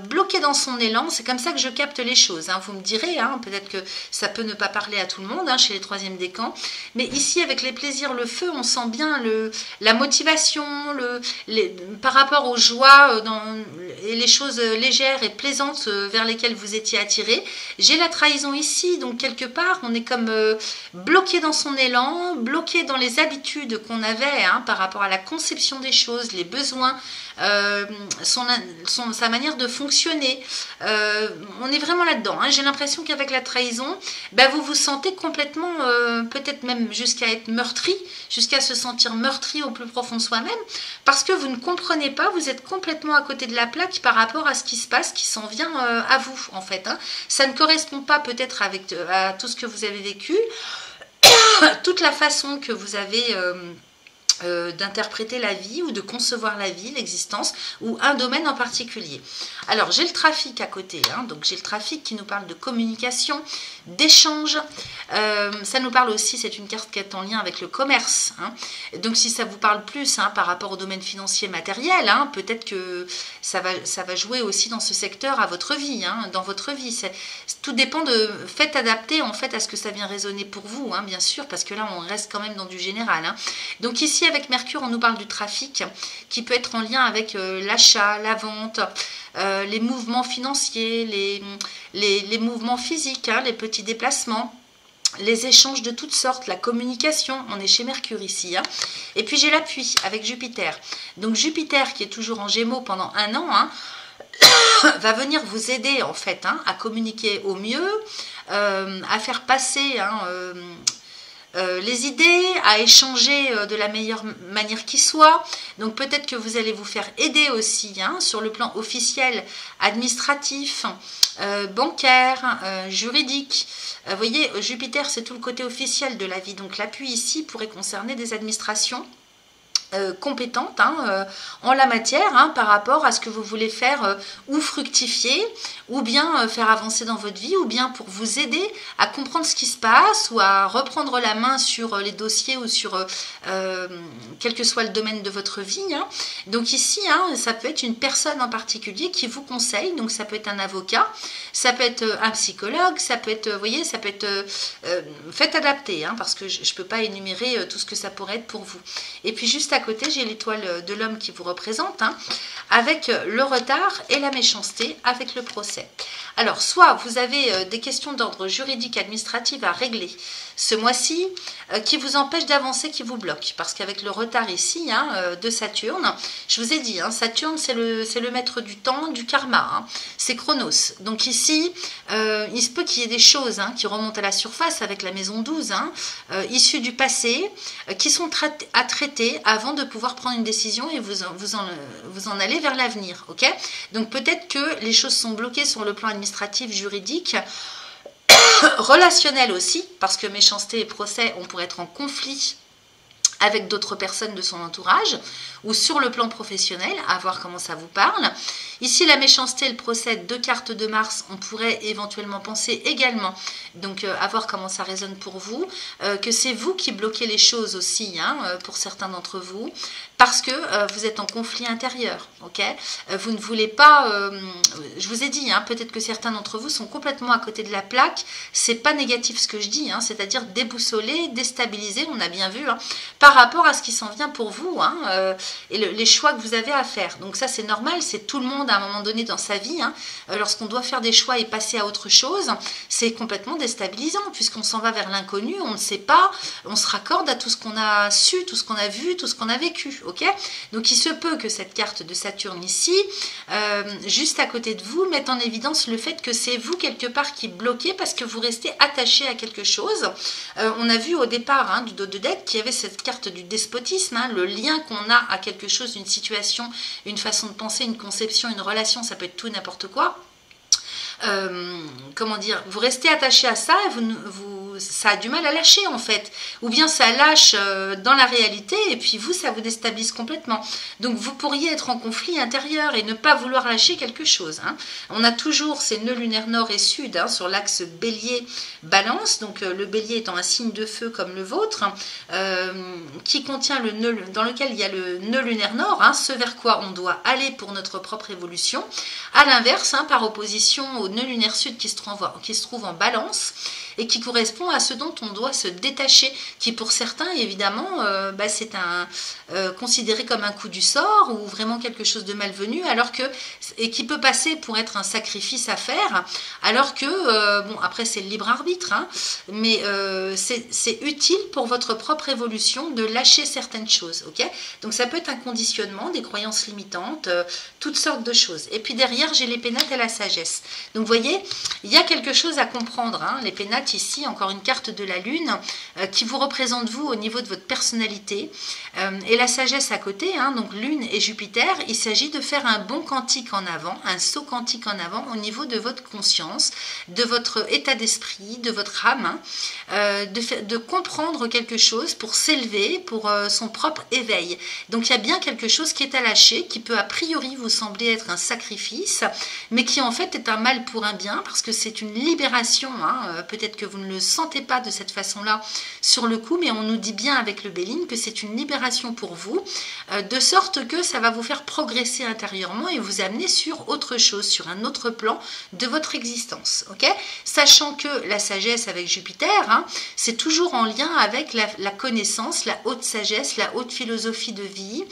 bloqué dans son élan. C'est comme ça que je capte les choses. Vous me direz, peut-être que ça peut ne pas parler à tout le monde chez les troisièmes décans. Mais ici avec les plaisirs, le feu, on sent bien la motivation, par rapport aux joies et les choses légères et plaisantes vers lesquelles vous étiez attiré. J'ai la trahison ici, donc quelque part on est comme bloqué dans son élan, bloqué dans les habitudes qu'on avait par rapport à la conception des choses, les besoins, sa manière de fonctionner. On est vraiment là-dedans. J'ai l'impression qu'avec la trahison, vous vous sentez complètement, peut-être même jusqu'à être meurtri, jusqu'à se sentir meurtri au plus profond de soi-même, parce que vous ne comprenez pas, vous êtes complètement à côté de la plaque par rapport à ce qui se passe, qui s'en vient à vous, en fait. Ça ne correspond pas peut-être à tout ce que vous avez vécu, toute la façon que vous avez d'interpréter la vie ou de concevoir la vie, l'existence ou un domaine en particulier. Alors j'ai le trafic à côté, donc j'ai le trafic qui nous parle de communication, d'échange, ça nous parle aussi, c'est une carte qui est en lien avec le commerce, donc si ça vous parle plus par rapport au domaine financier matériel, peut-être que ça va jouer aussi dans ce secteur à votre vie, dans votre vie, tout dépend faites adapter en fait à ce que ça vient résonner pour vous, bien sûr, parce que là on reste quand même dans du général, donc ici avec Mercure, on nous parle du trafic qui peut être en lien avec l'achat, la vente, les mouvements financiers, les mouvements physiques, les petits déplacements, les échanges de toutes sortes, la communication. On est chez Mercure ici. Et puis j'ai l'appui avec Jupiter. Donc Jupiter qui est toujours en Gémeaux pendant 1 an, va venir vous aider en fait à communiquer au mieux, à faire passer les idées, à échanger de la meilleure manière qui soit. Donc peut-être que vous allez vous faire aider aussi sur le plan officiel, administratif, bancaire, juridique. Vous voyez, Jupiter, c'est tout le côté officiel de la vie. Donc l'appui ici pourrait concerner des administrations compétente en la matière par rapport à ce que vous voulez faire ou fructifier ou bien faire avancer dans votre vie ou bien pour vous aider à comprendre ce qui se passe ou à reprendre la main sur les dossiers ou sur quel que soit le domaine de votre vie. Donc ici, ça peut être une personne en particulier qui vous conseille, donc ça peut être un avocat, ça peut être un psychologue, ça peut être, vous voyez, ça peut être faites adapter parce que je ne peux pas énumérer tout ce que ça pourrait être pour vous. Et puis juste à côté, j'ai l'étoile de l'homme qui vous représente, avec le retard et la méchanceté, avec le procès. Alors, soit vous avez des questions d'ordre juridique, administratif à régler ce mois-ci, qui vous empêchent d'avancer, qui vous bloquent. Parce qu'avec le retard ici, de Saturne, je vous ai dit, Saturne, c'est le maître du temps, du karma, c'est Chronos. Donc ici, il se peut qu'il y ait des choses qui remontent à la surface avec la maison 12, issues du passé, qui sont à traiter avant de pouvoir prendre une décision et vous en allez vers l'avenir, ok? Donc peut-être que les choses sont bloquées sur le plan administratif, juridique, relationnel aussi, parce que méchanceté et procès, on pourrait être en conflit avec d'autres personnes de son entourage, ou sur le plan professionnel, à voir comment ça vous parle. Ici, la méchanceté et le procès, 2 cartes de Mars, on pourrait éventuellement penser également, donc à voir comment ça résonne pour vous, que c'est vous qui bloquez les choses aussi, pour certains d'entre vous, parce que vous êtes en conflit intérieur, ok? Vous ne voulez pas, je vous ai dit, peut-être que certains d'entre vous sont complètement à côté de la plaque, c'est pas négatif ce que je dis, c'est-à-dire déboussolé, déstabilisé, on a bien vu, par rapport à ce qui s'en vient pour vous, et les choix que vous avez à faire. Donc ça c'est normal, c'est tout le monde à un moment donné dans sa vie, lorsqu'on doit faire des choix et passer à autre chose, c'est complètement déstabilisant, puisqu'on s'en va vers l'inconnu, on ne sait pas, on se raccorde à tout ce qu'on a su, tout ce qu'on a vu, tout ce qu'on a vécu, ok? Donc il se peut que cette carte de Saturne ici, juste à côté de vous, mette en évidence le fait que c'est vous quelque part qui bloquez parce que vous restez attaché à quelque chose. On a vu au départ du dos de deck qu'il y avait cette carte du despotisme, le lien qu'on a à quelque chose, une situation, une façon de penser, une conception, une relation, ça peut être tout n'importe quoi. comment dire, vous restez attaché à ça et ça a du mal à lâcher en fait. Ou bien ça lâche dans la réalité et puis vous, ça vous déstabilise complètement. Donc vous pourriez être en conflit intérieur et ne pas vouloir lâcher quelque chose. Hein. On a toujours ces nœuds lunaires nord et sud hein, sur l'axe bélier-balance. Donc le bélier étant un signe de feu comme le vôtre, qui contient le nœud, dans lequel il y a le nœud lunaire nord, hein, ce vers quoi on doit aller pour notre propre évolution. À l'inverse, hein, par opposition au nœud lunaire sud qui se trouve en balance, et qui correspond à ce dont on doit se détacher, qui pour certains évidemment c'est considéré comme un coup du sort ou vraiment quelque chose de malvenu, et qui peut passer pour être un sacrifice à faire, alors que bon, après c'est le libre arbitre, hein, mais c'est utile pour votre propre évolution de lâcher certaines choses, ok? Donc ça peut être un conditionnement, des croyances limitantes, toutes sortes de choses. Et puis derrière j'ai les pénates et la sagesse. Donc vous voyez, il y a quelque chose à comprendre, hein, les pénates ici, encore une carte de la lune qui vous représente vous au niveau de votre personnalité et la sagesse à côté, hein, donc lune et Jupiter, il s'agit de faire un bond quantique en avant, un saut quantique en avant au niveau de votre conscience, de votre état d'esprit, de votre âme, hein, de comprendre quelque chose pour s'élever, pour son propre éveil. Donc il y a bien quelque chose qui est à lâcher, qui peut a priori vous sembler être un sacrifice, mais qui en fait est un mal pour un bien, parce que c'est une libération, hein, peut-être que vous ne le sentez pas de cette façon-là sur le coup, mais on nous dit bien avec le Béline que c'est une libération pour vous, de sorte que ça va vous faire progresser intérieurement et vous amener sur autre chose, sur un autre plan de votre existence, ok? Sachant que la sagesse avec Jupiter, hein, c'est toujours en lien avec la connaissance, la haute sagesse, la haute philosophie de vie,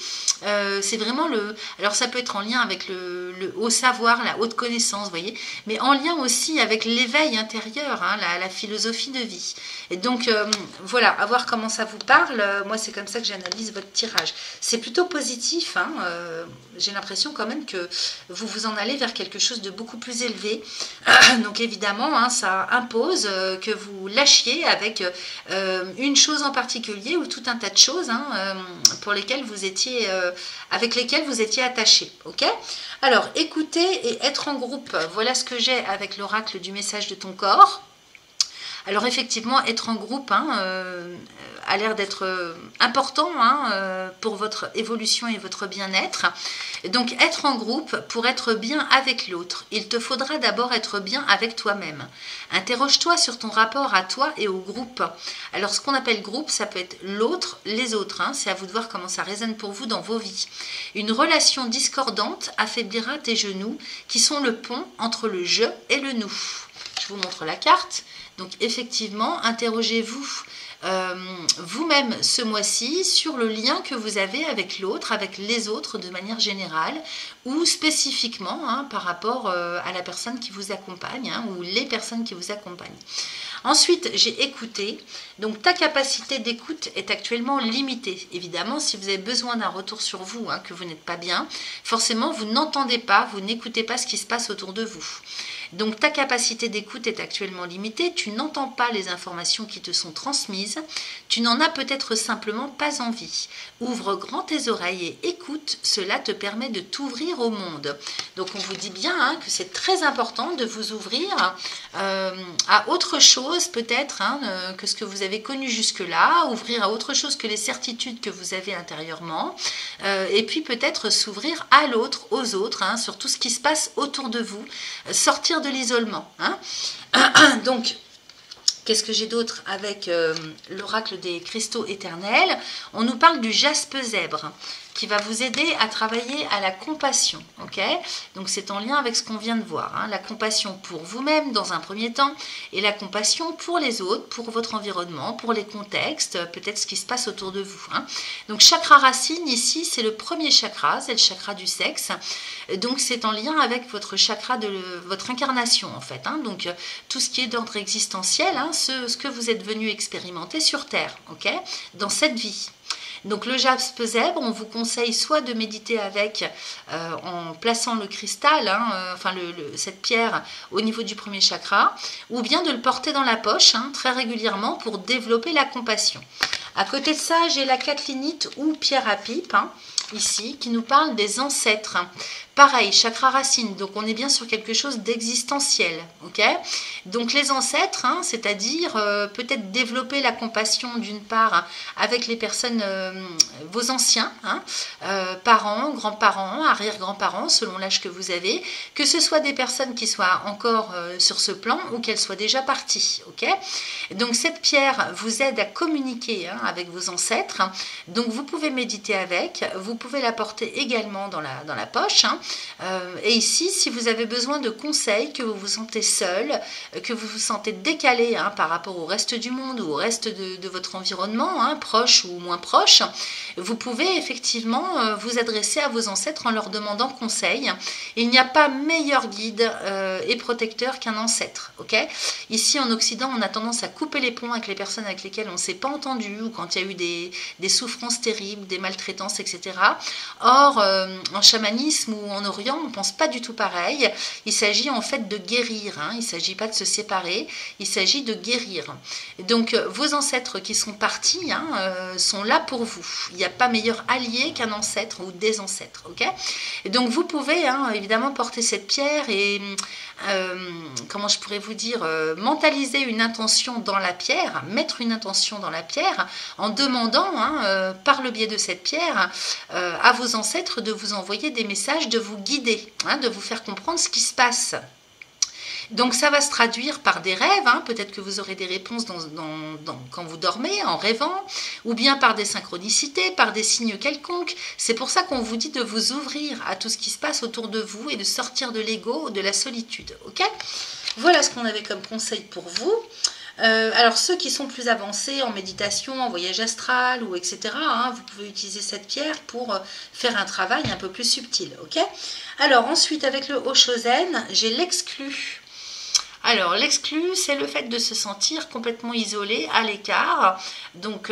c'est vraiment alors ça peut être en lien avec le haut savoir, la haute connaissance, vous voyez, mais en lien aussi avec l'éveil intérieur, hein, la philosophie de vie. Et donc voilà, à voir comment ça vous parle. Moi c'est comme ça que j'analyse votre tirage. C'est plutôt positif, hein, j'ai l'impression quand même que vous en allez vers quelque chose de beaucoup plus élevé. Donc évidemment, hein, ça impose que vous lâchiez avec une chose en particulier ou tout un tas de choses, hein, avec lesquelles vous étiez attaché. Ok? Alors écouter et être en groupe, voilà ce que j'ai avec l'oracle du message de ton corps. Alors effectivement, être en groupe hein, a l'air d'être important hein, pour votre évolution et votre bien-être. Donc être en groupe pour être bien avec l'autre, il te faudra d'abord être bien avec toi-même. Interroge-toi sur ton rapport à toi et au groupe. Alors ce qu'on appelle groupe, ça peut être l'autre, les autres. Hein, c'est à vous de voir comment ça résonne pour vous dans vos vies. Une relation discordante affaiblira tes genoux qui sont le pont entre le je et le nous. Je vous montre la carte. Donc effectivement, interrogez-vous vous-même ce mois-ci sur le lien que vous avez avec l'autre, avec les autres de manière générale ou spécifiquement hein, par rapport à la personne qui vous accompagne hein, ou les personnes qui vous accompagnent. Ensuite, j'ai écouté. Donc, ta capacité d'écoute est actuellement limitée. Évidemment, si vous avez besoin d'un retour sur vous, hein, que vous n'êtes pas bien, forcément, vous n'entendez pas, vous n'écoutez pas ce qui se passe autour de vous. Donc, ta capacité d'écoute est actuellement limitée. Tu n'entends pas les informations qui te sont transmises. Tu n'en as peut-être simplement pas envie. Ouvre grand tes oreilles et écoute. Cela te permet de t'ouvrir au monde. Donc, on vous dit bien hein, que c'est très important de vous ouvrir à autre chose peut-être hein, que ce que vous avez connu jusque-là, ouvrir à autre chose que les certitudes que vous avez intérieurement, et puis peut-être s'ouvrir à l'autre, aux autres, hein, sur tout ce qui se passe autour de vous, sortir de l'isolement. Hein. Donc, qu'est-ce que j'ai d'autre avec l'oracle des cristaux éternels? On nous parle du jaspe zèbre qui va vous aider à travailler à la compassion. Ok, donc c'est en lien avec ce qu'on vient de voir. Hein, la compassion pour vous-même dans un premier temps et la compassion pour les autres, pour votre environnement, pour les contextes, peut-être ce qui se passe autour de vous. Hein. Donc chakra racine ici, c'est le premier chakra, c'est le chakra du sexe. Donc c'est en lien avec votre chakra de votre incarnation en fait. Hein, donc tout ce qui est d'ordre existentiel, hein, ce que vous êtes venu expérimenter sur Terre, ok, dans cette vie. Donc le jaspe zèbre, on vous conseille soit de méditer avec en plaçant le cristal, hein, cette pierre au niveau du premier chakra, ou bien de le porter dans la poche hein, très régulièrement pour développer la compassion. À côté de ça, j'ai la catlinite ou pierre à pipe, hein, ici, qui nous parle des ancêtres. Pareil, chakra racine, donc on est bien sur quelque chose d'existentiel, ok? Donc les ancêtres, hein, c'est-à-dire peut-être développer la compassion d'une part hein, avec les personnes, vos anciens, hein, parents, grands-parents, arrière-grands-parents, selon l'âge que vous avez, que ce soit des personnes qui soient encore sur ce plan ou qu'elles soient déjà parties, ok? Donc cette pierre vous aide à communiquer hein, avec vos ancêtres, donc vous pouvez méditer avec, vous pouvez la porter également dans la poche, hein. Et ici, si vous avez besoin de conseils, que vous vous sentez seul, que vous vous sentez décalé hein, par rapport au reste du monde ou au reste de votre environnement, hein, proche ou moins proche, vous pouvez effectivement vous adresser à vos ancêtres en leur demandant conseil. Il n'y a pas meilleur guide et protecteur qu'un ancêtre. Okay, ici, en Occident, on a tendance à couper les ponts avec les personnes avec lesquelles on ne s'est pas entendu ou quand il y a eu des souffrances terribles, des maltraitances, etc. Or, en chamanisme ou en Orient, on ne pense pas du tout pareil. Il s'agit en fait de guérir. Hein. Il ne s'agit pas de se séparer. Il s'agit de guérir. Donc, vos ancêtres qui sont partis hein, sont là pour vous. Il n'y a pas meilleur allié qu'un ancêtre ou des ancêtres. Okay, et donc, vous pouvez hein, évidemment porter cette pierre et, comment je pourrais vous dire, mentaliser une intention dans la pierre, mettre une intention dans la pierre en demandant, hein, par le biais de cette pierre, à vos ancêtres de vous envoyer des messages, de vous guider, hein, de vous faire comprendre ce qui se passe. Donc ça va se traduire par des rêves, hein, peut-être que vous aurez des réponses quand vous dormez, en rêvant, ou bien par des synchronicités, par des signes quelconques. C'est pour ça qu'on vous dit de vous ouvrir à tout ce qui se passe autour de vous et de sortir de l'ego, de la solitude. Okay, voilà ce qu'on avait comme conseil pour vous. Alors ceux qui sont plus avancés en méditation, en voyage astral ou etc. Hein, vous pouvez utiliser cette pierre pour faire un travail un peu plus subtil. Okay, alors ensuite avec le Oshozen, j'ai l'exclu. Alors, l'exclu, c'est le fait de se sentir complètement isolé, à l'écart. Donc,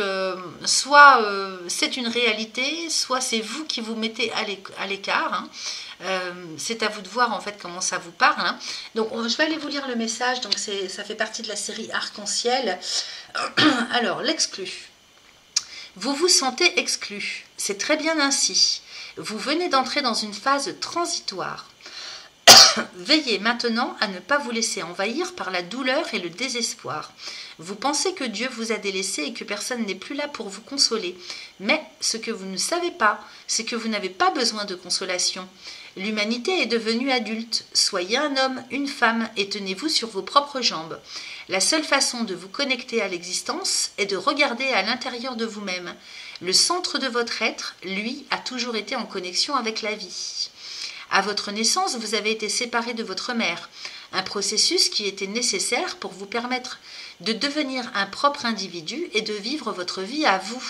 soit c'est une réalité, soit c'est vous qui vous mettez à l'écart. Hein. C'est à vous de voir en fait comment ça vous parle. Hein. Donc, je vais aller vous lire le message. Donc, ça fait partie de la série Arc-en-Ciel. Alors, l'exclu. Vous vous sentez exclu. C'est très bien ainsi. Vous venez d'entrer dans une phase transitoire. Veillez maintenant à ne pas vous laisser envahir par la douleur et le désespoir. Vous pensez que Dieu vous a délaissé et que personne n'est plus là pour vous consoler. Mais ce que vous ne savez pas, c'est que vous n'avez pas besoin de consolation. L'humanité est devenue adulte. Soyez un homme, une femme et tenez-vous sur vos propres jambes. La seule façon de vous connecter à l'existence est de regarder à l'intérieur de vous-même. Le centre de votre être, lui, a toujours été en connexion avec la vie. À votre naissance, vous avez été séparé de votre mère, un processus qui était nécessaire pour vous permettre de devenir un propre individu et de vivre votre vie à vous.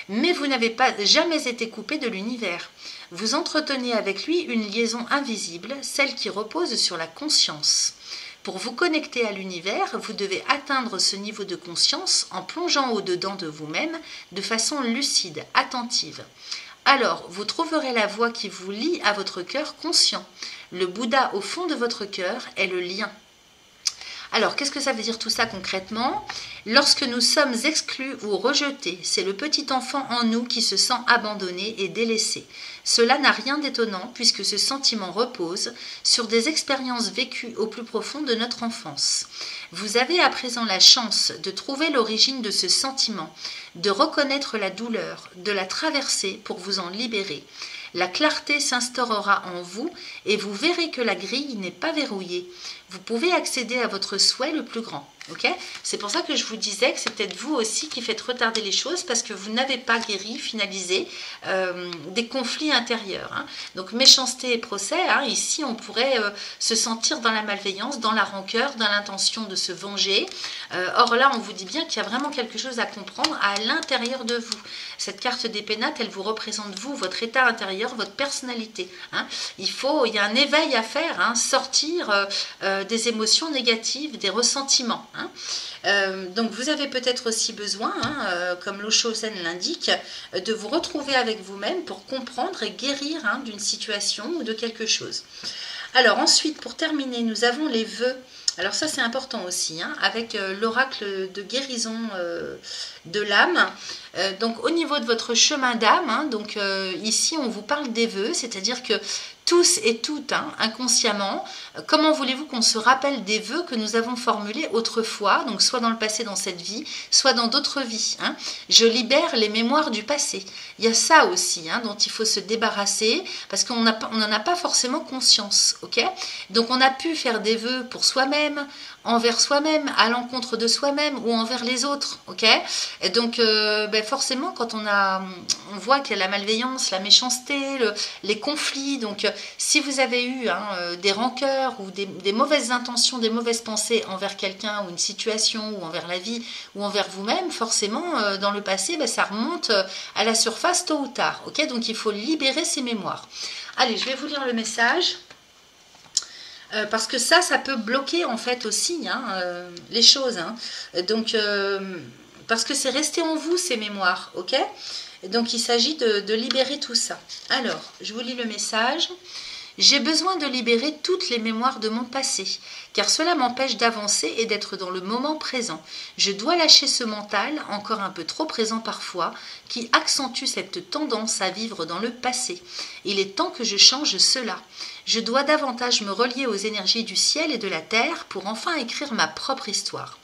Mais vous n'avez jamais été coupé de l'univers. Vous entretenez avec lui une liaison invisible, celle qui repose sur la conscience. Pour vous connecter à l'univers, vous devez atteindre ce niveau de conscience en plongeant au-dedans de vous-même de façon lucide, attentive. Alors, vous trouverez la voie qui vous lie à votre cœur conscient. Le Bouddha au fond de votre cœur est le lien. Alors, qu'est-ce que ça veut dire tout ça concrètement? Lorsque nous sommes exclus ou rejetés, c'est le petit enfant en nous qui se sent abandonné et délaissé. Cela n'a rien d'étonnant puisque ce sentiment repose sur des expériences vécues au plus profond de notre enfance. Vous avez à présent la chance de trouver l'origine de ce sentiment, de reconnaître la douleur, de la traverser pour vous en libérer. La clarté s'instaurera en vous et vous verrez que la grille n'est pas verrouillée. Vous pouvez accéder à votre souhait le plus grand. Okay, c'est pour ça que je vous disais que c'est peut-être vous aussi qui faites retarder les choses parce que vous n'avez pas guéri, finalisé des conflits intérieurs. Hein. Donc méchanceté et procès, hein, ici on pourrait se sentir dans la malveillance, dans la rancœur, dans l'intention de se venger. Or là on vous dit bien qu'il y a vraiment quelque chose à comprendre à l'intérieur de vous. Cette carte des pénates, elle vous représente vous, votre état intérieur, votre personnalité. Hein. Il y a un éveil à faire, hein, sortir des émotions négatives, des ressentiments. Hein. Donc vous avez peut-être aussi besoin, hein, comme l'Oshozen l'indique, de vous retrouver avec vous-même pour comprendre et guérir hein, d'une situation ou de quelque chose. Alors ensuite, pour terminer, nous avons les vœux Alors ça c'est important aussi, hein, avec l'oracle de guérison de l'âme. Donc au niveau de votre chemin d'âme, hein, donc ici on vous parle des vœux, c'est-à-dire que tous et toutes, hein, inconsciemment, comment voulez-vous qu'on se rappelle des vœux que nous avons formulés autrefois, donc soit dans le passé, dans cette vie, soit dans d'autres vies, hein. Je libère les mémoires du passé. Il y a ça aussi, hein, dont il faut se débarrasser, parce qu'on n'en a pas forcément conscience, ok? Donc on a pu faire des vœux pour soi-même, envers soi-même, à l'encontre de soi-même ou envers les autres, ok? Et donc forcément quand on voit qu'il y a la malveillance, la méchanceté, les conflits, donc si vous avez eu des rancœurs ou des mauvaises intentions, des mauvaises pensées envers quelqu'un ou une situation ou envers la vie ou envers vous-même, forcément dans le passé ça remonte à la surface tôt ou tard, ok? Donc il faut libérer ces mémoires. Allez, je vais vous lire le message. Parce que ça peut bloquer en fait aussi, hein, les choses, hein. Donc parce que c'est resté en vous ces mémoires, ok? Et donc il s'agit de libérer tout ça. Alors je vous lis le message. J'ai besoin de libérer toutes les mémoires de mon passé, car cela m'empêche d'avancer et d'être dans le moment présent. Je dois lâcher ce mental, encore un peu trop présent parfois, qui accentue cette tendance à vivre dans le passé. Il est temps que je change cela. Je dois davantage me relier aux énergies du ciel et de la terre pour enfin écrire ma propre histoire.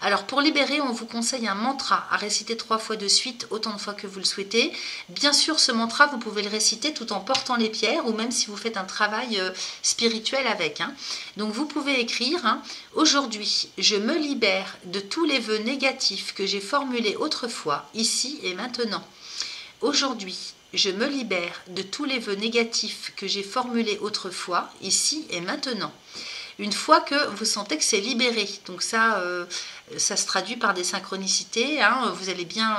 Alors pour libérer, on vous conseille un mantra à réciter 3 fois de suite, autant de fois que vous le souhaitez. Bien sûr, ce mantra, vous pouvez le réciter tout en portant les pierres ou même si vous faites un travail spirituel avec, hein. Donc vous pouvez écrire, hein, aujourd'hui, je me libère de tous les vœux négatifs que j'ai formulés autrefois, ici et maintenant. Aujourd'hui, je me libère de tous les vœux négatifs que j'ai formulés autrefois, ici et maintenant. Une fois que vous sentez que c'est libéré, donc ça se traduit par des synchronicités, hein, vous allez bien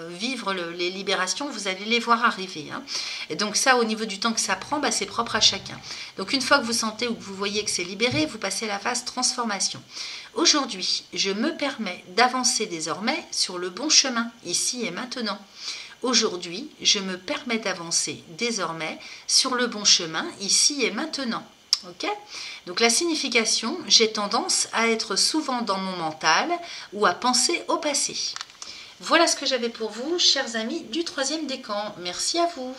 vivre les libérations, vous allez les voir arriver, hein. Et donc ça, au niveau du temps que ça prend, c'est propre à chacun. Donc une fois que vous sentez ou que vous voyez que c'est libéré, vous passez à la phase transformation. Aujourd'hui, je me permets d'avancer désormais sur le bon chemin, ici et maintenant. Aujourd'hui, je me permets d'avancer désormais sur le bon chemin, ici et maintenant. Ok? Donc la signification, j'ai tendance à être souvent dans mon mental ou à penser au passé. Voilà ce que j'avais pour vous, chers amis du 3e décan. Merci à vous.